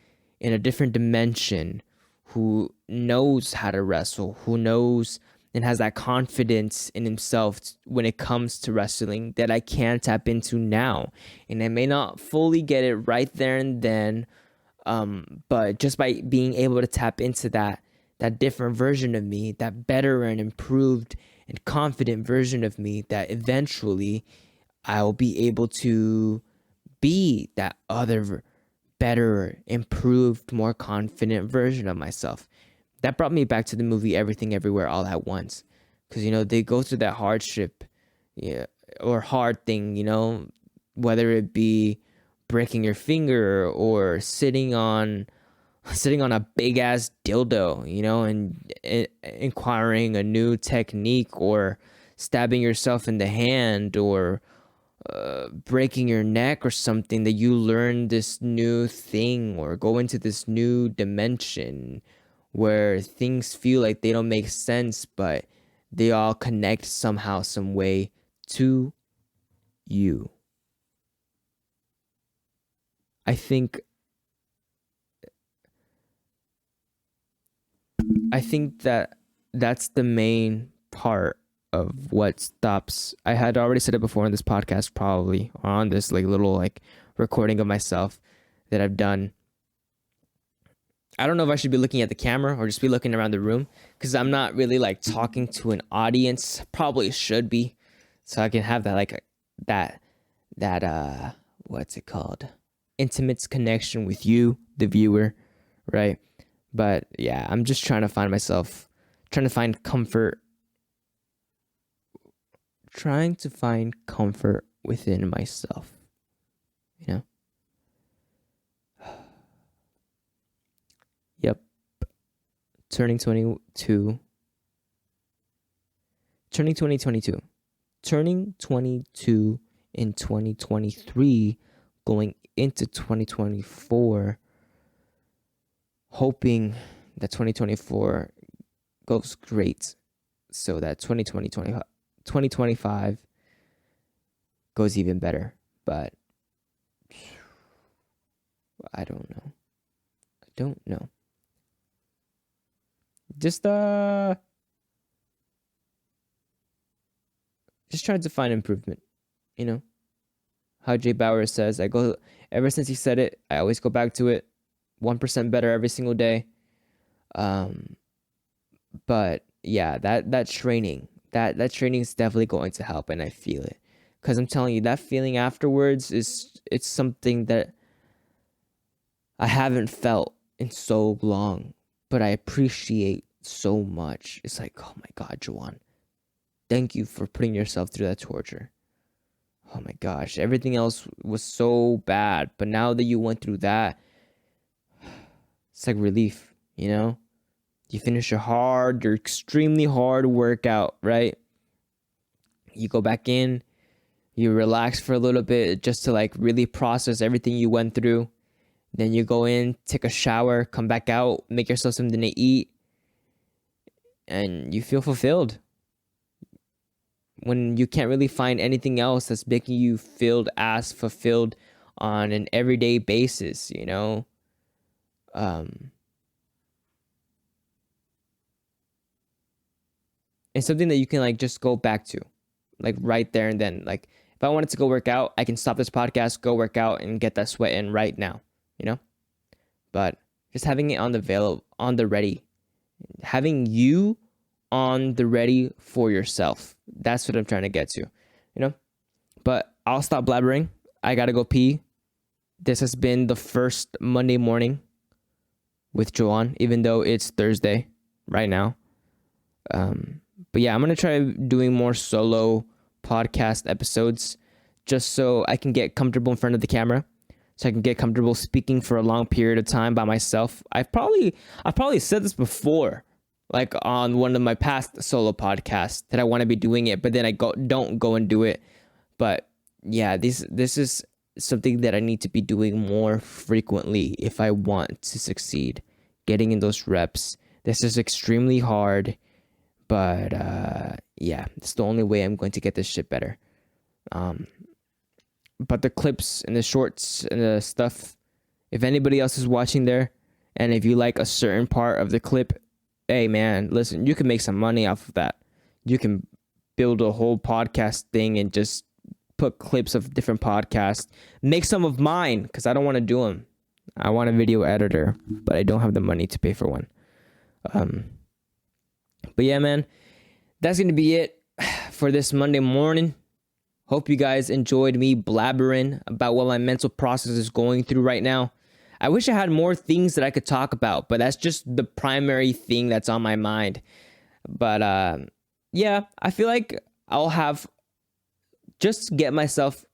in a different dimension who knows how to wrestle, who knows and has that confidence in himself when it comes to wrestling, that I can tap into now. And I may not fully get it right there and then, but just by being able to tap into that different version of me, that better and improved and confident version of me, that eventually I'll be able to be that other better, improved, more confident version of myself. That brought me back to the movie Everything Everywhere All at Once, because they go through that hardship, yeah, or hard thing, whether it be breaking your finger or sitting on a big ass dildo, and inquiring a new technique, or stabbing yourself in the hand, or breaking your neck or something, that you learn this new thing or go into this new dimension where things feel like they don't make sense, but they all connect somehow, some way to you. I think that that's the main part of what stops. I had already said it before in this podcast, probably, or on this little recording of myself that I've done. I don't know if I should be looking at the camera or just be looking around the room, because I'm not really talking to an audience. Probably should be, so I can have that that what's it called? Intimate connection with you, the viewer, right? But yeah, I'm just trying to find myself, trying to find comfort within myself, Yep. Turning 22. Turning 2022. Turning 22 in 2023, going into 2024, hoping that 2024 goes great, so that 2025 goes even better. But I don't know. Just trying to find improvement, how Jay Bauer says, ever since he said it, I always go back to it, 1% better every single day. But yeah, that training is definitely going to help, and I feel it, because I'm telling you, that feeling afterwards it's something that I haven't felt in so long, but I appreciate so much. It's like, oh my God, Joan, thank you for putting yourself through that torture. Oh my gosh, everything else was so bad, but now that you went through that, it's like relief, You finish your extremely hard workout, right? You go back in, you relax for a little bit just to really process everything you went through. Then you go in, take a shower, come back out, make yourself something to eat, and you feel fulfilled. When you can't really find anything else that's making you feel as fulfilled on an everyday basis, It's something that you can just go back to, right there and then. If I wanted to go work out, I can stop this podcast, go work out, and get that sweat in right now, But just having it on the ready, having you on the ready for yourself. That's what I'm trying to get to, But I'll stop blabbering. I gotta go pee. This has been the first Monday morning with Joan, even though it's Thursday right now. But yeah, I'm gonna try doing more solo podcast episodes, just so I can get comfortable in front of the camera, so I can get comfortable speaking for a long period of time by myself. I've probably said this before, like on one of my past solo podcasts, that I want to be doing it, but then I don't go and do it. But yeah, this is something that I need to be doing more frequently if I want to succeed, getting in those reps. This is extremely hard, but yeah, it's the only way I'm going to get this shit better. But the clips and the shorts and the stuff, if anybody else is watching there, and if you like a certain part of the clip, hey man, listen, you can make some money off of that. You can build a whole podcast thing and just put clips of different podcasts. Make some of mine, because I don't want to do them. I want a video editor, but I don't have the money to pay for one. But yeah, man, that's going to be it for this Monday morning. Hope you guys enjoyed me blabbering about what my mental process is going through right now. I wish I had more things that I could talk about, but that's just the primary thing that's on my mind. But yeah, I feel like I'll have just get myself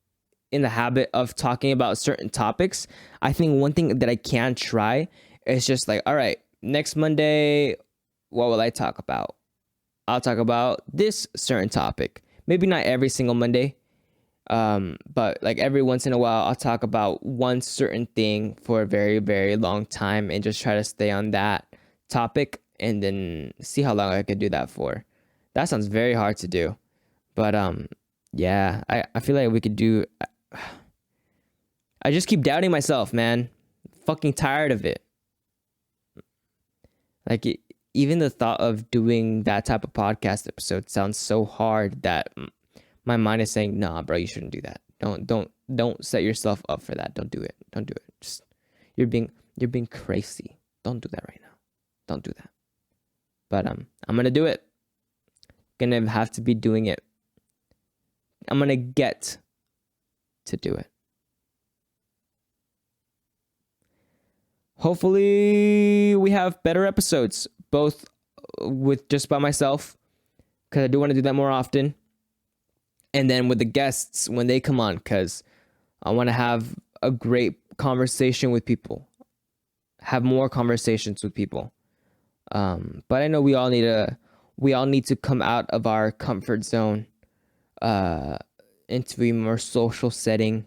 in the habit of talking about certain topics. I think one thing that I can try is just like, all right, next Monday, what will I talk about? I'll talk about this certain topic. Maybe not every single Monday, but like every once in a while, I'll talk about one certain thing for a very, very long time and just try to stay on that topic and then see how long I could do that for. That sounds very hard to do, but yeah, I feel like we could do. I just keep doubting myself, man. Fucking tired of it. Like even the thought of doing that type of podcast episode sounds so hard that my mind is saying, "Nah, bro, you shouldn't do that. Don't set yourself up for that. Don't do it. Don't do it. Just you're being crazy. Don't do that right now. Don't do that." But I'm gonna do it. Gonna have to be doing it. I'm gonna get to do it. Hopefully we have better episodes, both with just by myself, because I do want to do that more often, and then with the guests when they come on, because I want to have a great conversation with people, have more conversations with people. But I know we all need to come out of our comfort zone into a more social setting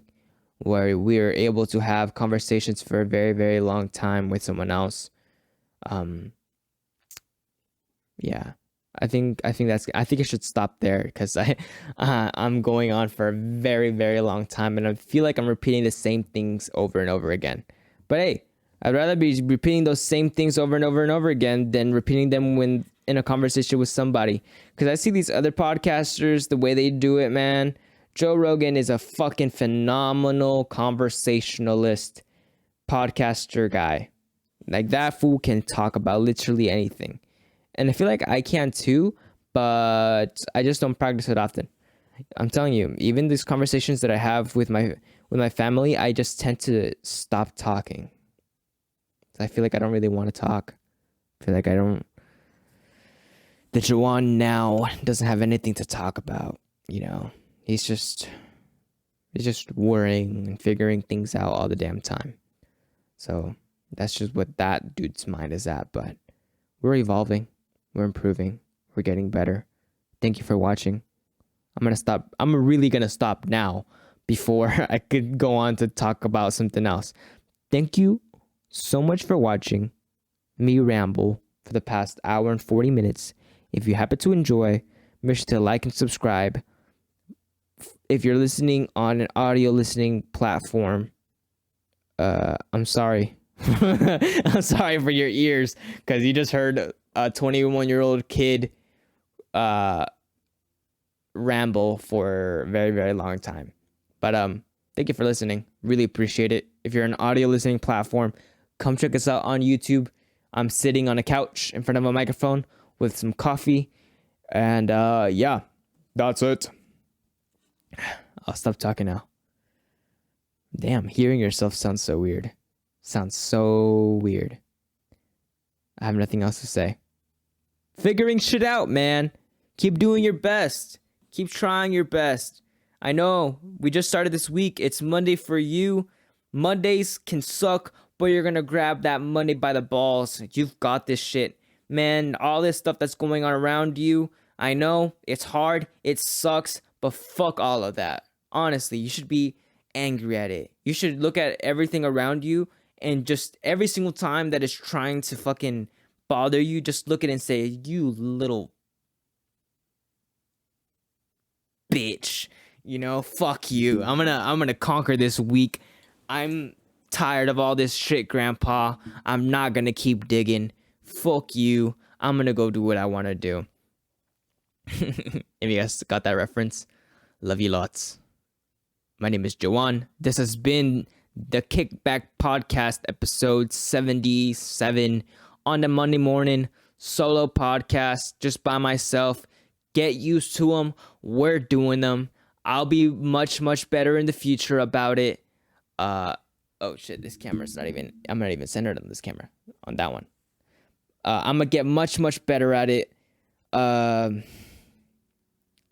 where we're able to have conversations for a very, very long time with someone else. Yeah, I think I should stop there because I'm going on for a very, very long time and I feel like I'm repeating the same things over and over again. But hey, I'd rather be repeating those same things over and over and over again than repeating them when in a conversation with somebody. Because I see these other podcasters, the way they do it, man. Joe Rogan is a fucking phenomenal conversationalist podcaster guy. Like that fool can talk about literally anything. And I feel like I can too, but I just don't practice it often. I'm telling you, even these conversations that I have with my family, I just tend to stop talking. I feel like I don't really want to talk. I feel like that Joan now doesn't have anything to talk about, you know. He's just worrying and figuring things out all the damn time. So that's just what that dude's mind is at. But we're evolving. We're improving. We're getting better. Thank you for watching. I'm going to stop. I'm really going to stop now before I could go on to talk about something else. Thank you so much for watching me ramble for the past hour and 40 minutes. If you happen to enjoy, make sure to like and subscribe. If you're listening on an audio listening platform, I'm sorry. I'm sorry for your ears because you just heard a 21-year-old kid ramble for a very, very long time. But thank you for listening. Really appreciate it. If you're an audio listening platform, come check us out on YouTube. I'm sitting on a couch in front of a microphone with some coffee. And yeah, that's it. I'll stop talking now. Damn, hearing yourself sounds so weird. Sounds so weird. I have nothing else to say. Figuring shit out, man. Keep doing your best. Keep trying your best. I know we just started this week. It's Monday for you. Mondays can suck, but you're gonna grab that Monday by the balls. You've got this shit. Man, all this stuff that's going on around you, I know it's hard, it sucks, but fuck all of that. Honestly, you should be angry at it. You should look at everything around you and just every single time that is trying to fucking bother you, just look at it and say, you little bitch. You know, fuck you. I'm gonna conquer this week. I'm tired of all this shit, Grandpa. I'm not gonna keep digging. Fuck you. I'm gonna go do what I wanna do. If you guys got that reference, love you lots. My name is Joan. This has been the Kickback Podcast, episode 77 on the Monday morning solo podcast, just by myself. Get used to them. We're doing them. I'll be much, much better in the future about it. Oh shit, this camera's not even, I'm not even centered on this camera, on that one. I'm gonna get much, much better at it.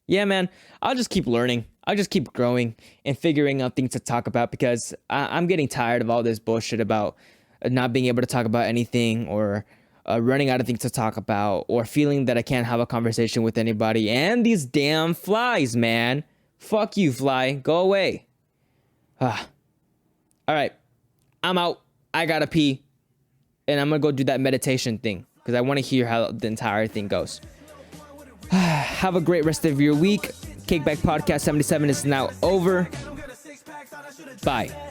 Yeah, man, I'll just keep learning. I'll just keep growing and figuring out things to talk about because I'm getting tired of all this bullshit about not being able to talk about anything or running out of things to talk about or feeling that I can't have a conversation with anybody. And these damn flies, man. Fuck you, fly. Go away. All right. I'm out. I gotta pee. And I'm gonna go do that meditation thing because I want to hear how the entire thing goes. Have a great rest of your week. Kickback Podcast 77 is now over. Bye.